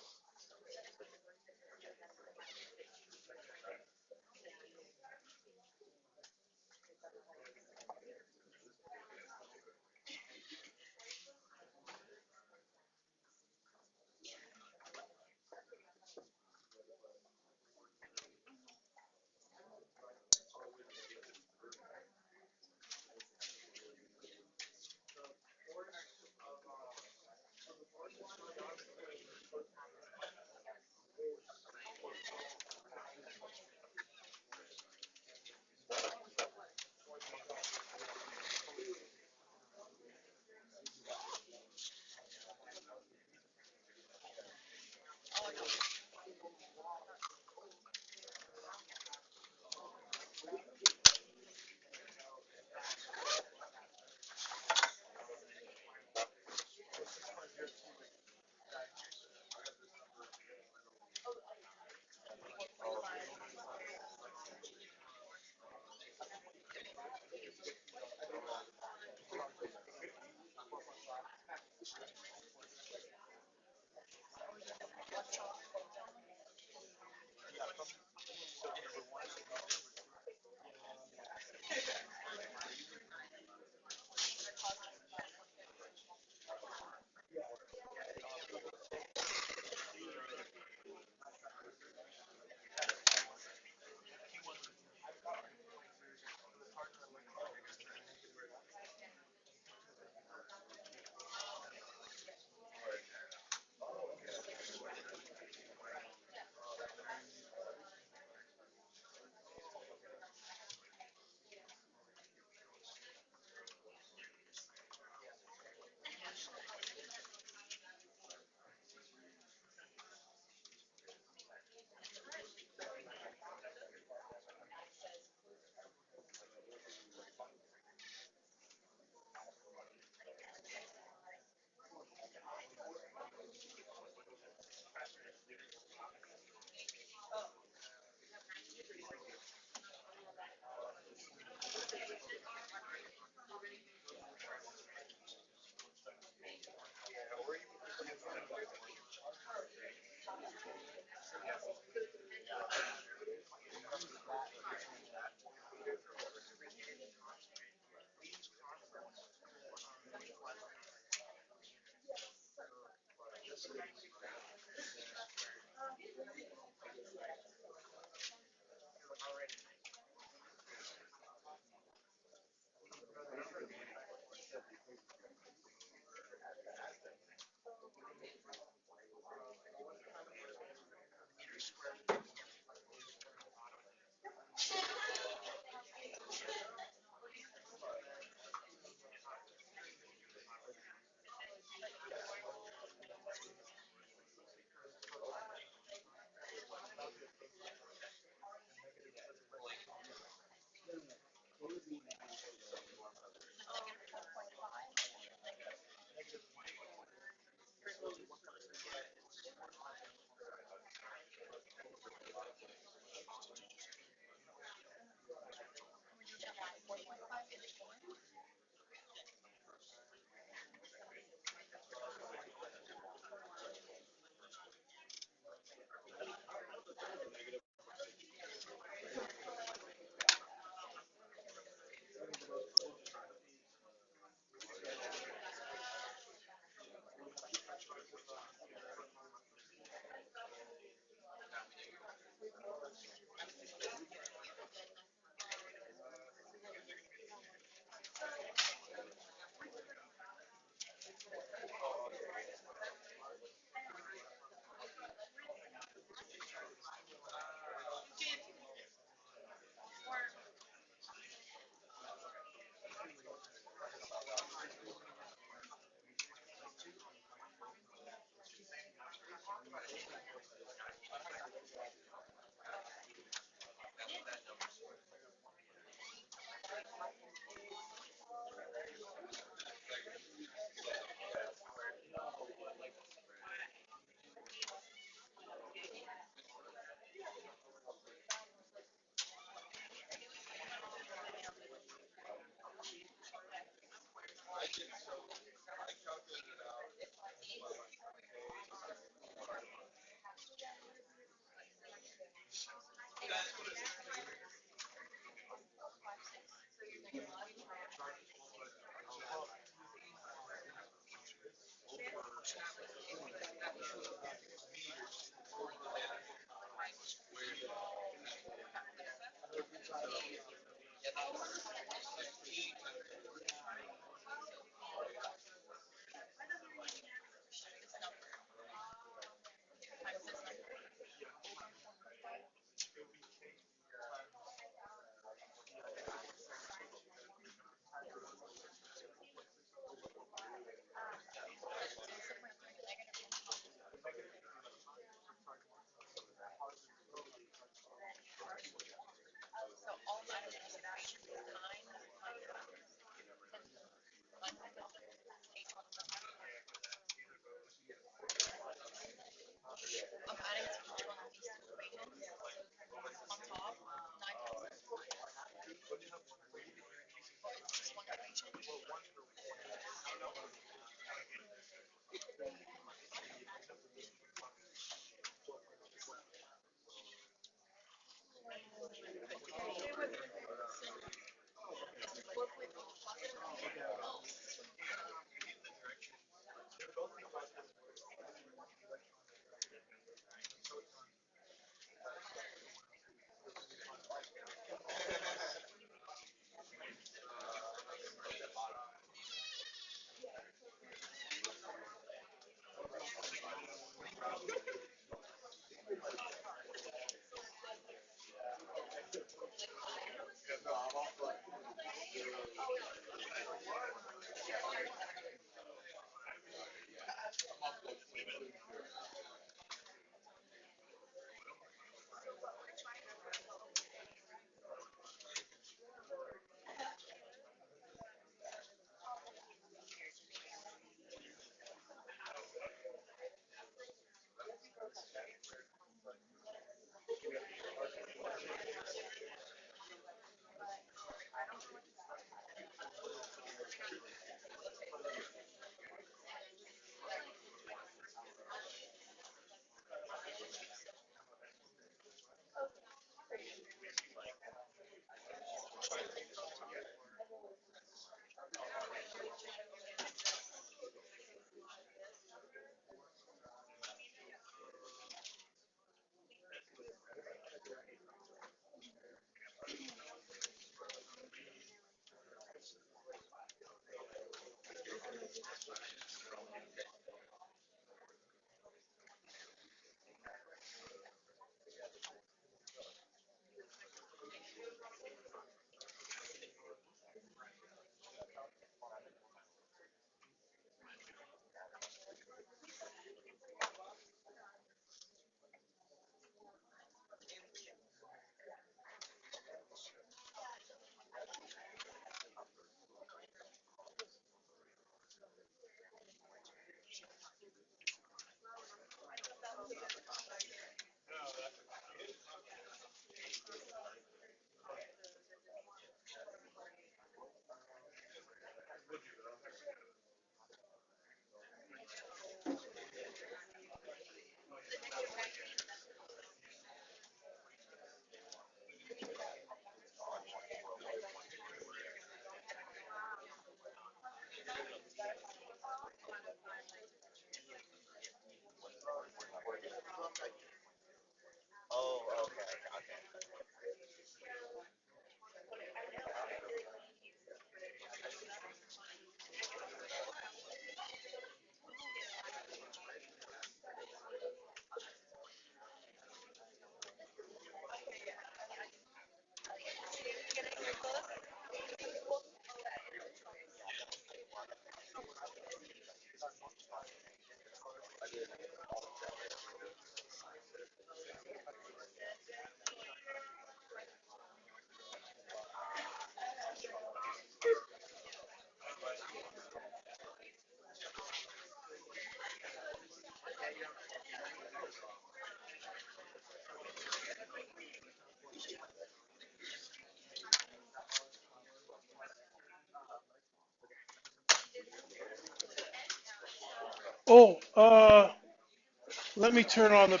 Let me turn on the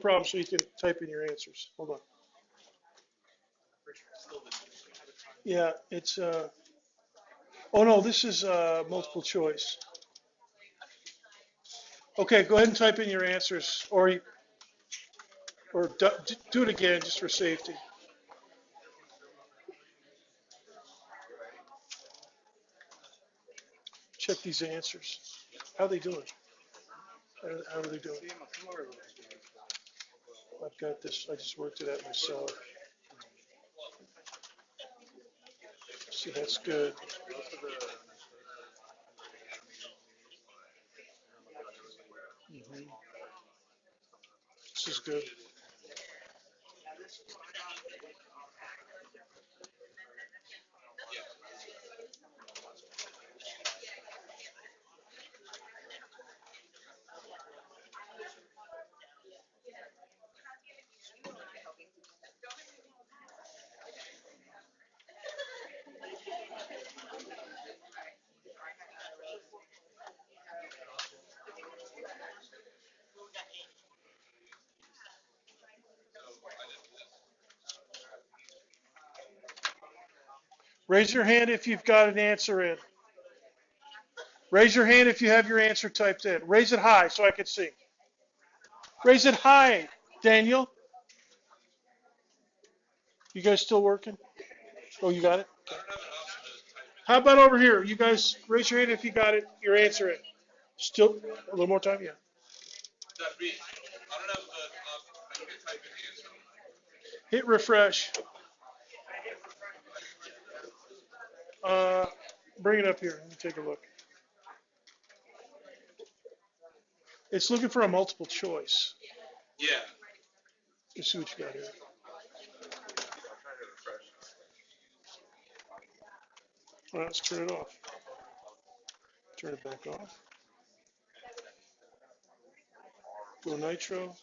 problem so you can type in your answers. Hold on. Yeah, it's oh no, this is multiple choice. Okay, go ahead and type in your answers, or do it again just for safety. Check these answers. How are they doing? How are they doing? I've got this. I just worked it out myself. So that's good. Hmm. This is good. Raise your hand if you've got an answer in. Raise your hand if you have your answer typed in. Raise it high so I can see. Raise it high, Daniel. You guys still working? Oh, you got it? How about over here? You guys raise your hand if you got it, your answer in. Still, a little more time? Yeah. Hit refresh. Uh, bring it up here. Let me take a look. It's looking for a multiple choice. Let's see what you got here. All right, let's turn it off. Turn it back off. Go nitro.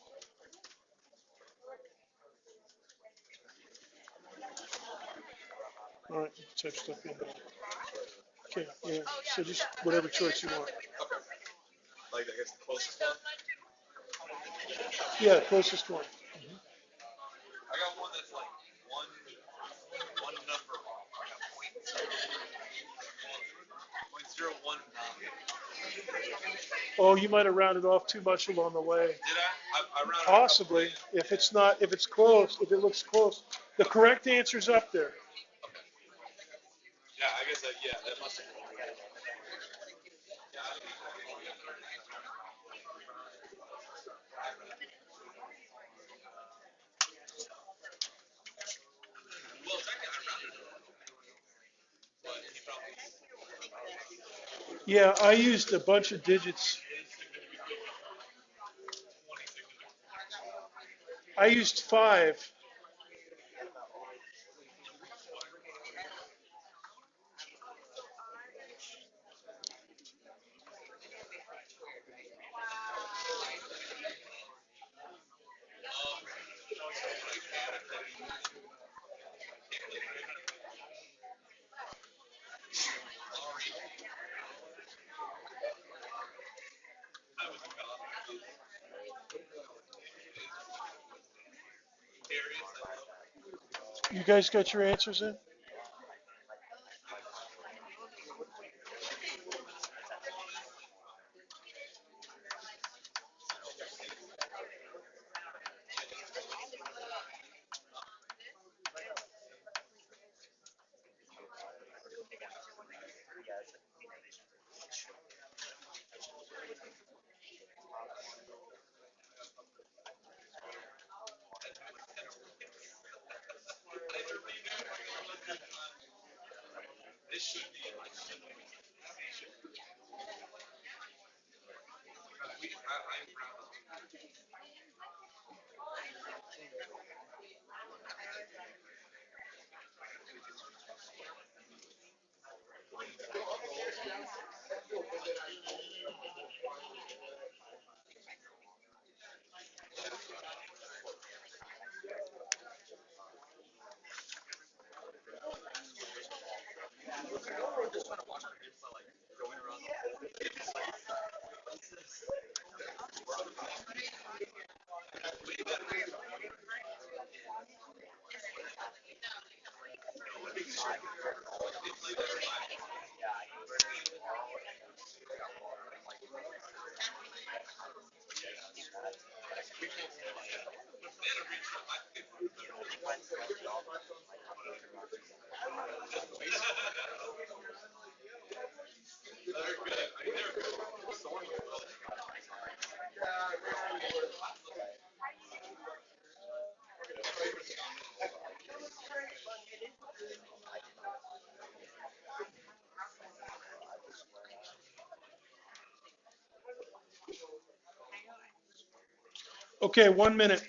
All right, type stuff in. Okay, yeah. So just whatever choice you want. Yeah, closest one. Oh, you might have rounded off too much along the way. Possibly, if it's not, if it's close, if it looks close. The correct answer's up there. Yeah, I used a bunch of digits. I used 5. You guys got your answers in? Okay, 1 minute.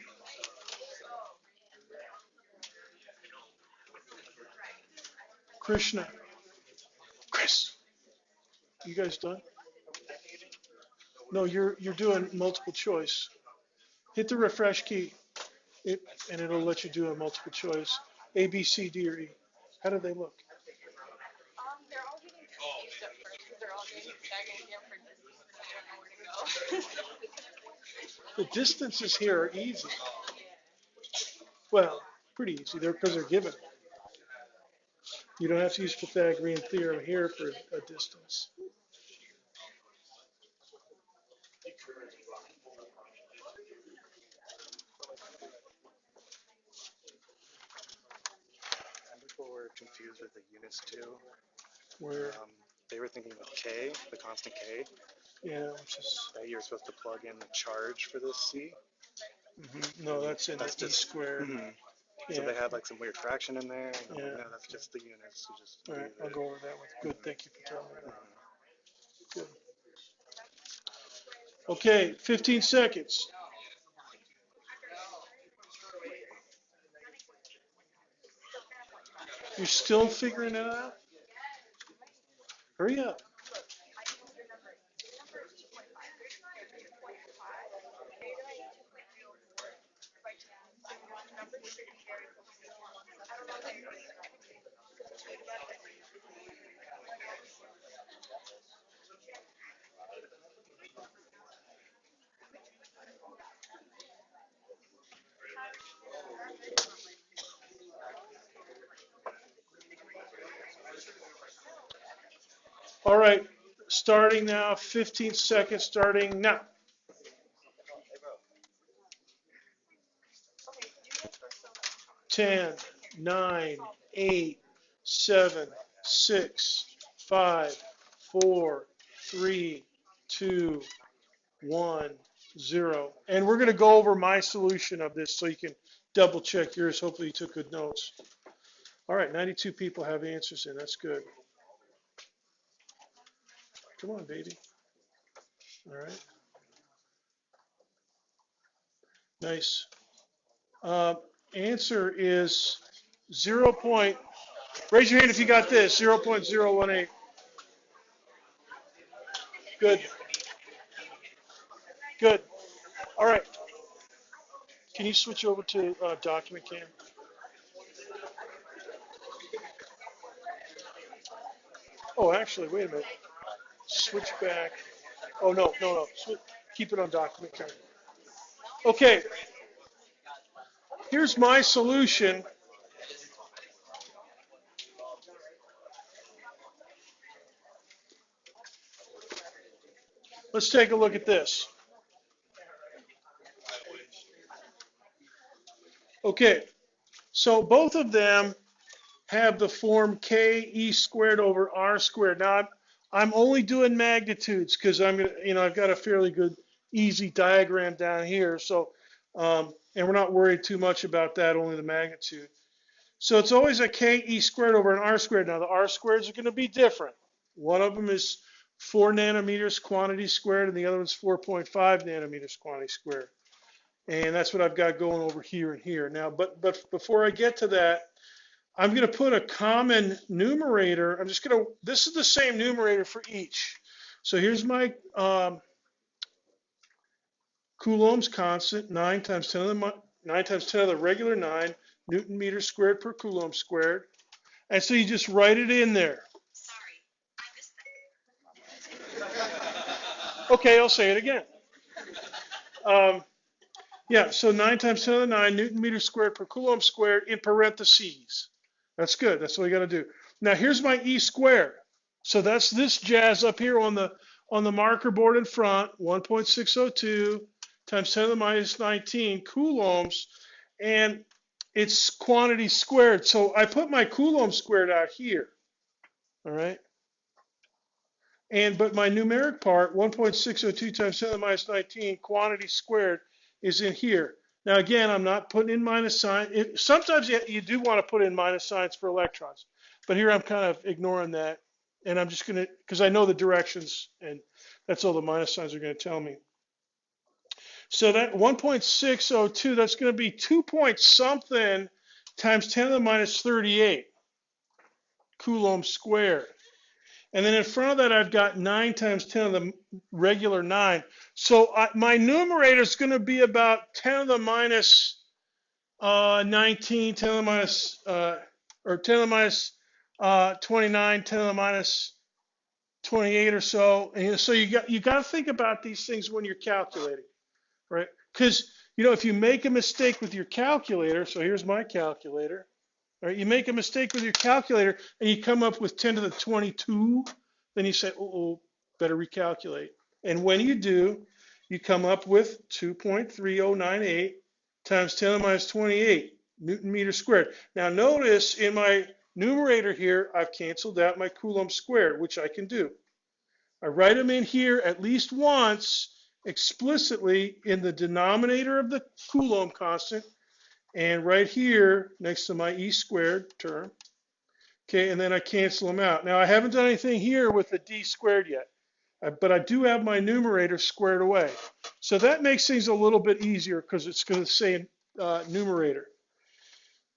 Krishna. Chris, you guys done? No, you're doing multiple choice. Hit the refresh key, and it'll let you do a multiple choice. A, B, C, D, or E. How do they look? They're all getting confused at first because they're all getting diagram for distance and they don't know where to go. The distances here are easy. Well, pretty easy. They're because they're given. You don't have to use Pythagorean theorem here for a distance. People were confused with the units too. Where, They were thinking of K, the constant K, yeah, which is, that you're supposed to plug in the charge for this C. no, that's in That's the E just squared. So Yeah. they had like some weird fraction in there. And Yeah. no, that's just the units. You just All right, leave I'll it. go over that with. Good, thank you for telling me that. Good. Okay, 15 seconds. You're still figuring it out? Hurry up. All right, starting now, 15 seconds starting now. 10, 9, 8, 7, 6, 5, 4, 3, 2, 1, 0. And we're going to go over my solution of this so you can double check yours. Hopefully you took good notes. All right, 92 people have answers in. That's good. Come on, baby. All right. Nice. Answer is 0. Raise your hand if you got this. 0.018. Good. Good. All right. Can you switch over to document cam? Oh, actually, wait a minute. Switch back. Oh, no, no, no. Keep it on document cam. Okay. Here's my solution. Let's take a look at this. Okay. So both of them have the form K E squared over R squared. Now I'm only doing magnitudes because I'm gonna, I've got a fairly good, easy diagram down here. So, and we're not worried too much about that, only the magnitude. So it's always a K E squared over an R squared. Now the R squareds are going to be different. One of them is 4 nanometers quantity squared, and the other one's 4.5 nanometers quantity squared. And that's what I've got going over here and here. Now, but before I get to that, I'm going to put a common numerator. This is the same numerator for each. So here's my Coulomb's constant, 9 times 10 to the regular 9, Newton meters squared per Coulomb squared. And so you just write it in there. Sorry, I missed that. Okay, I'll say it again. Yeah, so 9 times 10 to the 9, Newton meters squared per Coulomb squared in parentheses. That's good. That's what we got to do. Now here's my E squared. So that's this jazz up here on the marker board in front, 1.602 times 10 to the minus 19 coulombs, and it's quantity squared. So I put my coulomb squared out here. All right. But my numeric part, 1.602 times 10 to the minus 19 quantity squared, is in here. Now again, I'm not putting in minus sign. Sometimes you do want to put in minus signs for electrons, but here I'm kind of ignoring that, and I'm just going to, because I know the directions, and that's all the minus signs are going to tell me. So that 1.602, that's going to be 2 point something times 10 to the minus 38 coulomb squared. And then in front of that, I've got 9 times 10 to the regular 9. So my numerator is going to be about 10 to the minus 19, 10 to the minus, or 10 to the minus 29, 10 to the minus 28 or so. And so you got to think about these things when you're calculating, right? Because, if you make a mistake with your calculator, so here's my calculator. All right, you make a mistake with your calculator and you come up with 10 to the 22, then you say, oh, better recalculate. And when you do, you come up with 2.3098 times 10 to the minus 28 Newton meter squared. Now notice in my numerator here, I've canceled out my Coulomb squared, which I can do. I write them in here at least once explicitly in the denominator of the Coulomb constant, and right here next to my E squared term. Okay, and then I cancel them out. Now I haven't done anything here with the D squared yet, but I do have my numerator squared away. So that makes things a little bit easier because it's going to say numerator.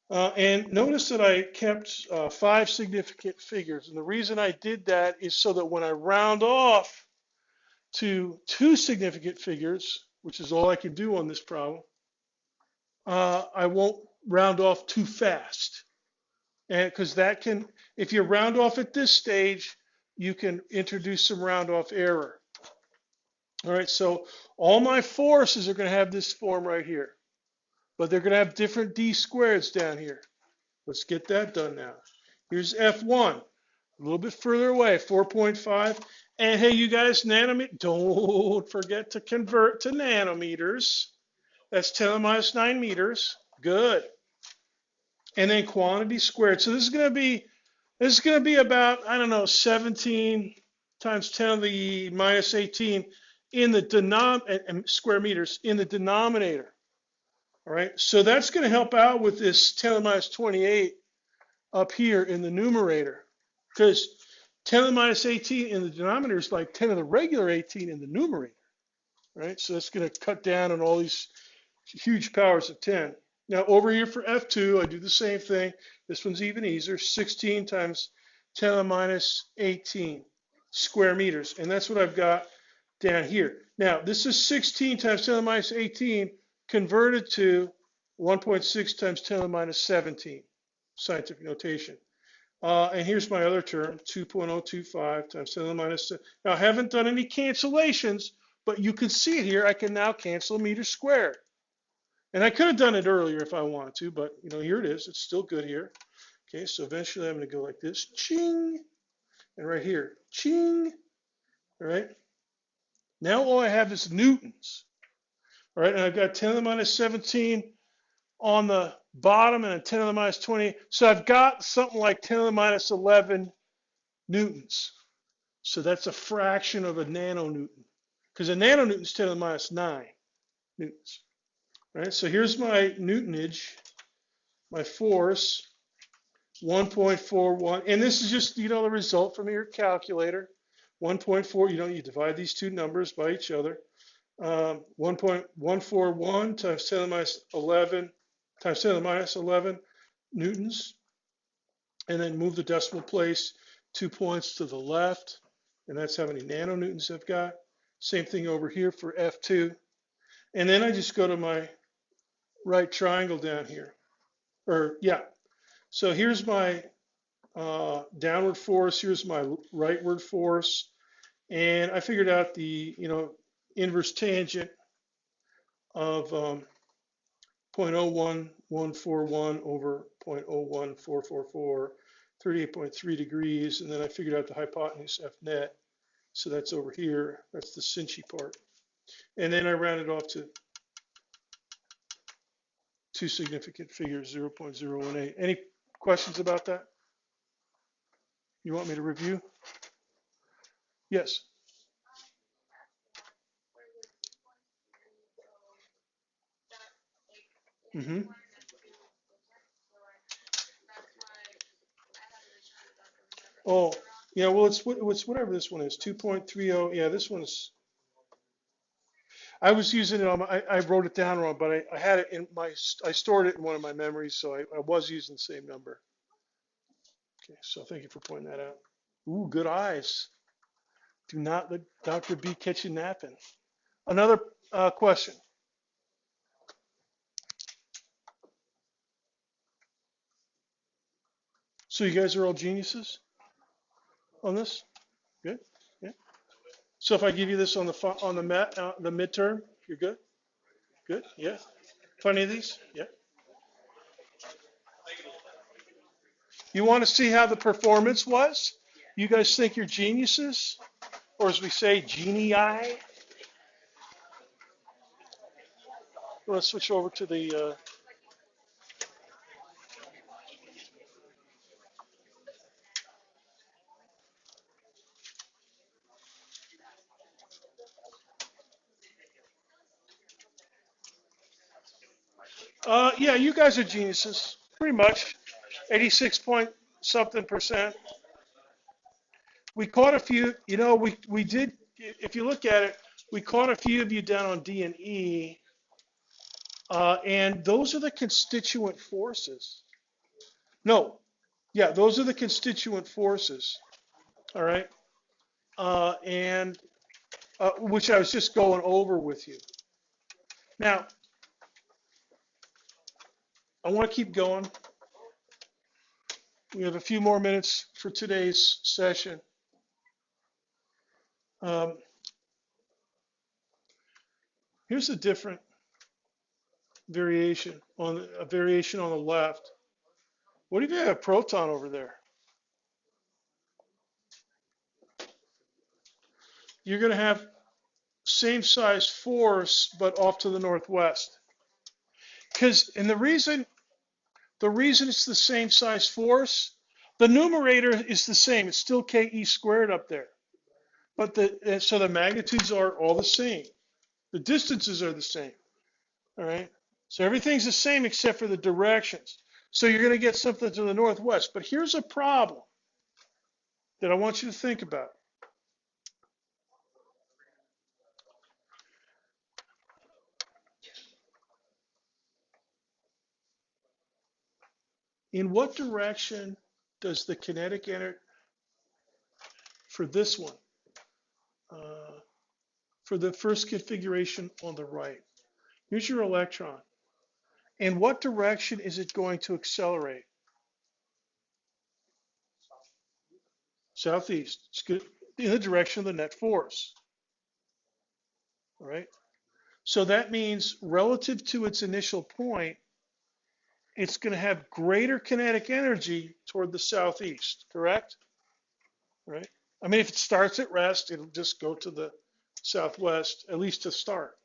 And notice that I kept 5 significant figures. And the reason I did that is so that when I round off to 2 significant figures, which is all I can do on this problem, I won't round off too fast. And because that can, if you round off at this stage, you can introduce some round off error. All right, so all my forces are going to have this form right here, but they're going to have different D squareds down here. Let's get that done now. Here's F1, a little bit further away, 4.5. And hey, you guys, nanometer, don't forget to convert to nanometers. That's 10 to the minus 9 meters. Good. And then quantity squared. So this is going to be about, I don't know, 17 times 10 to the minus 18 in the square meters in the denominator. All right. So that's going to help out with this 10 to the minus 28 up here in the numerator, because 10 to the minus 18 in the denominator is like 10 to the regular 18 in the numerator. Right. So that's going to cut down on all these huge powers of 10. Now over here for F2, I do the same thing. This one's even easier, 16 times 10 to the minus 18 square meters. And that's what I've got down here. Now this is 16 times 10 to the minus 18 converted to 1.6 times 10 to the minus 17, scientific notation. And here's my other term, 2.025 times 10 to the minus 7. Now I haven't done any cancellations, but you can see it here. I can now cancel meters squared. And I could have done it earlier if I wanted to, but here it is. It's still good here. Okay, so eventually I'm going to go like this, ching, and right here, ching. All right. Now all I have is newtons. All right, and I've got 10 to the minus 17 on the bottom and a 10 to the minus 20. So I've got something like 10 to the minus 11 newtons. So that's a fraction of a nanonewton, because a nanonewton is 10 to the minus 9 newtons. All right, so here's my newtonage, my force, 1.41, and this is just, the result from your calculator, 1.4, you divide these two numbers by each other, 1.141 times 10 to the minus 11, times 10 to the minus 11 newtons, and then move the decimal place 2 points to the left, and that's how many nanonewtons I've got. Same thing over here for F2, and then I just go to my right triangle down here, so here's my downward force, here's my rightward force, and I figured out the inverse tangent of 0.01 0.141 over 0.01444, 38.3 degrees, and then I figured out the hypotenuse F net. So that's over here. That's the cinchy part. And then I rounded off to two significant figures, 0.018. Any questions about that? You want me to review? Yes. Mm-hmm. Oh, yeah, well, it's whatever this one is, 2.30. Yeah, this one's, I was using it on my, I wrote it down wrong, but I had it in my, I stored it in one of my memories, so I was using the same number. Okay, so thank you for pointing that out. Ooh, good eyes. Do not let Dr. B catch you napping. Another question. So you guys are all geniuses on this? Good. Yeah. So if I give you this on the midterm, you're good. Good. Yeah. Plenty of these. Yeah. You want to see how the performance was? You guys think you're geniuses, or as we say, genii? Let's switch over to the. Yeah, you guys are geniuses, pretty much. 86 point something percent. We caught a few. You know, we did. If you look at it, we caught a few of you down on D and E, and those are the constituent forces. No, yeah, those are the constituent forces. All right, and which I was just going over with you. Now, I want to keep going. We have a few more minutes for today's session. Here's a different variation on the left. What if you have a proton over there? You're going to have same size force, but off to the northwest. And the reason it's the same size force, the numerator is the same. It's still KE squared up there. But so the magnitudes are all the same. The distances are the same. All right. So everything's the same except for the directions. So you're going to get something to the northwest. But here's a problem that I want you to think about. In what direction does the kinetic energy for this one, for the first configuration on the right? Here's your electron. In what direction is it going to accelerate? Southeast. It's good in the direction of the net force. All right. So that means relative to its initial point, it's going to have greater kinetic energy toward the southeast, correct? Right? I mean, if it starts at rest, it'll just go to the southwest, at least to start.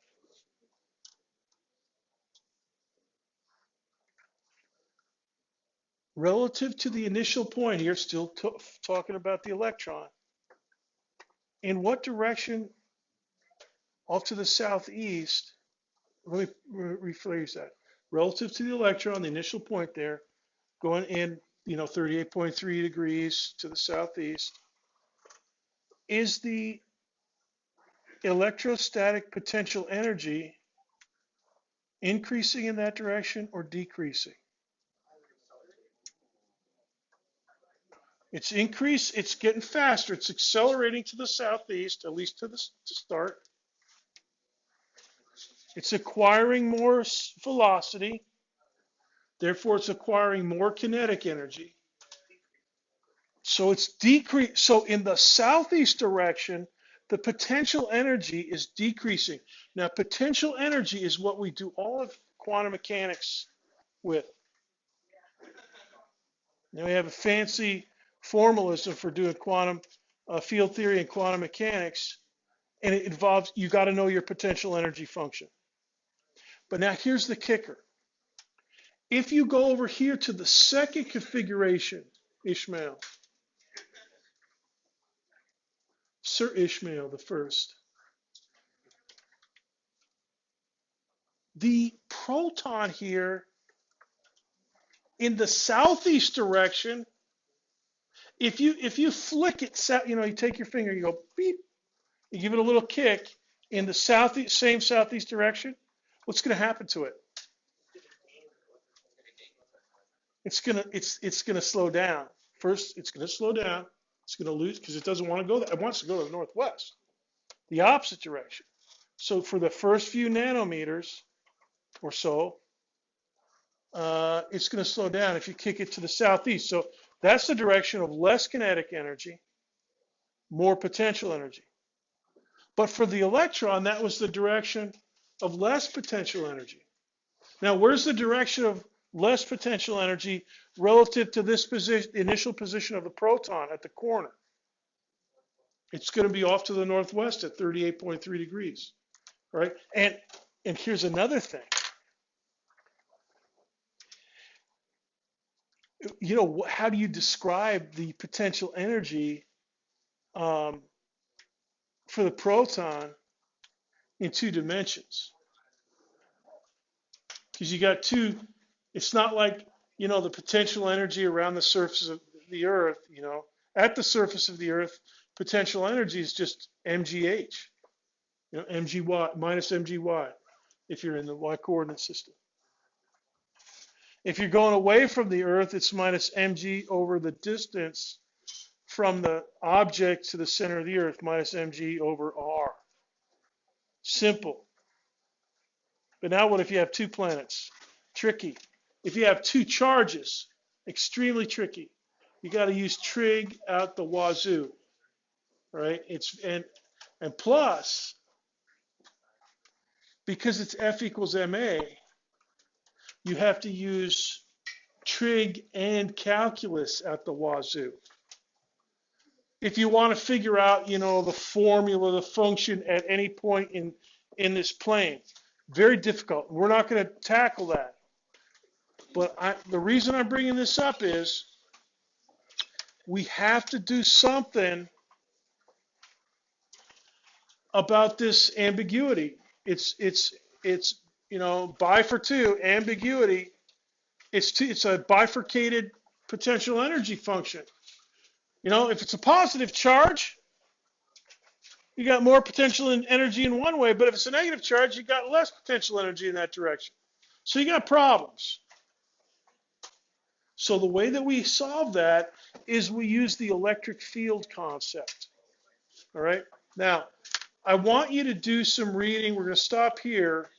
Relative to the initial point here, still talking about the electron, in what direction off to the southeast, let me rephrase that. Relative to the electron, the initial point there, going in, 38.3 degrees to the southeast, is the electrostatic potential energy increasing in that direction or decreasing? It's getting faster. It's accelerating to the southeast, at least to start. It's acquiring more velocity. Therefore, it's acquiring more kinetic energy. So it's decrease. So in the southeast direction, the potential energy is decreasing. Now, potential energy is what we do all of quantum mechanics with. Now we have a fancy formalism for doing quantum field theory and quantum mechanics, and it involves, you got to know your potential energy function. But now here's the kicker. If you go over here to the second configuration, Ishmael, Sir Ishmael the first, the proton here in the southeast direction, if you flick it, you take your finger, you go beep, you give it a little kick in the same southeast direction, what's going to happen to it? It's gonna slow down. First, it's gonna slow down. It's gonna lose because it doesn't want to go there. It wants to go to the northwest, the opposite direction. So for the first few nanometers or so, it's gonna slow down if you kick it to the southeast. So that's the direction of less kinetic energy, more potential energy. But for the electron, that was the direction of less potential energy. Now, where's the direction of less potential energy relative to this initial position of the proton at the corner? It's going to be off to the northwest at 38.3 degrees, right? And here's another thing. How do you describe the potential energy for the proton in 2 dimensions? Because you got two. It's not like, the potential energy around the surface of the Earth, at the surface of the Earth, potential energy is just mgh, mgy, minus mgy, if you're in the y coordinate system. If you're going away from the Earth, it's minus mg over the distance from the object to the center of the Earth, minus mg over r. Simple. But now what if you have 2 planets? Tricky. If you have 2 charges, extremely tricky. You got to use trig out the wazoo, right? And plus, because it's F equals ma, you have to use trig and calculus at the wazoo. If you want to figure out, the formula, the function at any point in this plane, very difficult. We're not going to tackle that. But the reason I'm bringing this up is we have to do something about this ambiguity. It's bi for 2, ambiguity. It's a bifurcated potential energy function. If it's a positive charge, you got more potential energy in one way, but if it's a negative charge, you got less potential energy in that direction. So you got problems. So the way that we solve that is we use the electric field concept. All right. Now, I want you to do some reading. We're going to stop here.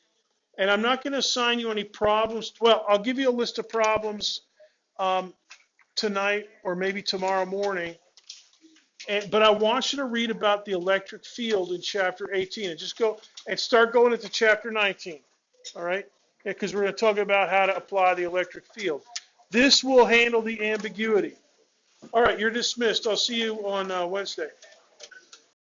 And I'm not going to assign you any problems. Well, I'll give you a list of problems tonight or maybe tomorrow morning. But I want you to read about the electric field in chapter 18 and just go and start going into chapter 19. All right? Because we're going to talk about how to apply the electric field. This will handle the ambiguity. All right, you're dismissed. I'll see you on Wednesday.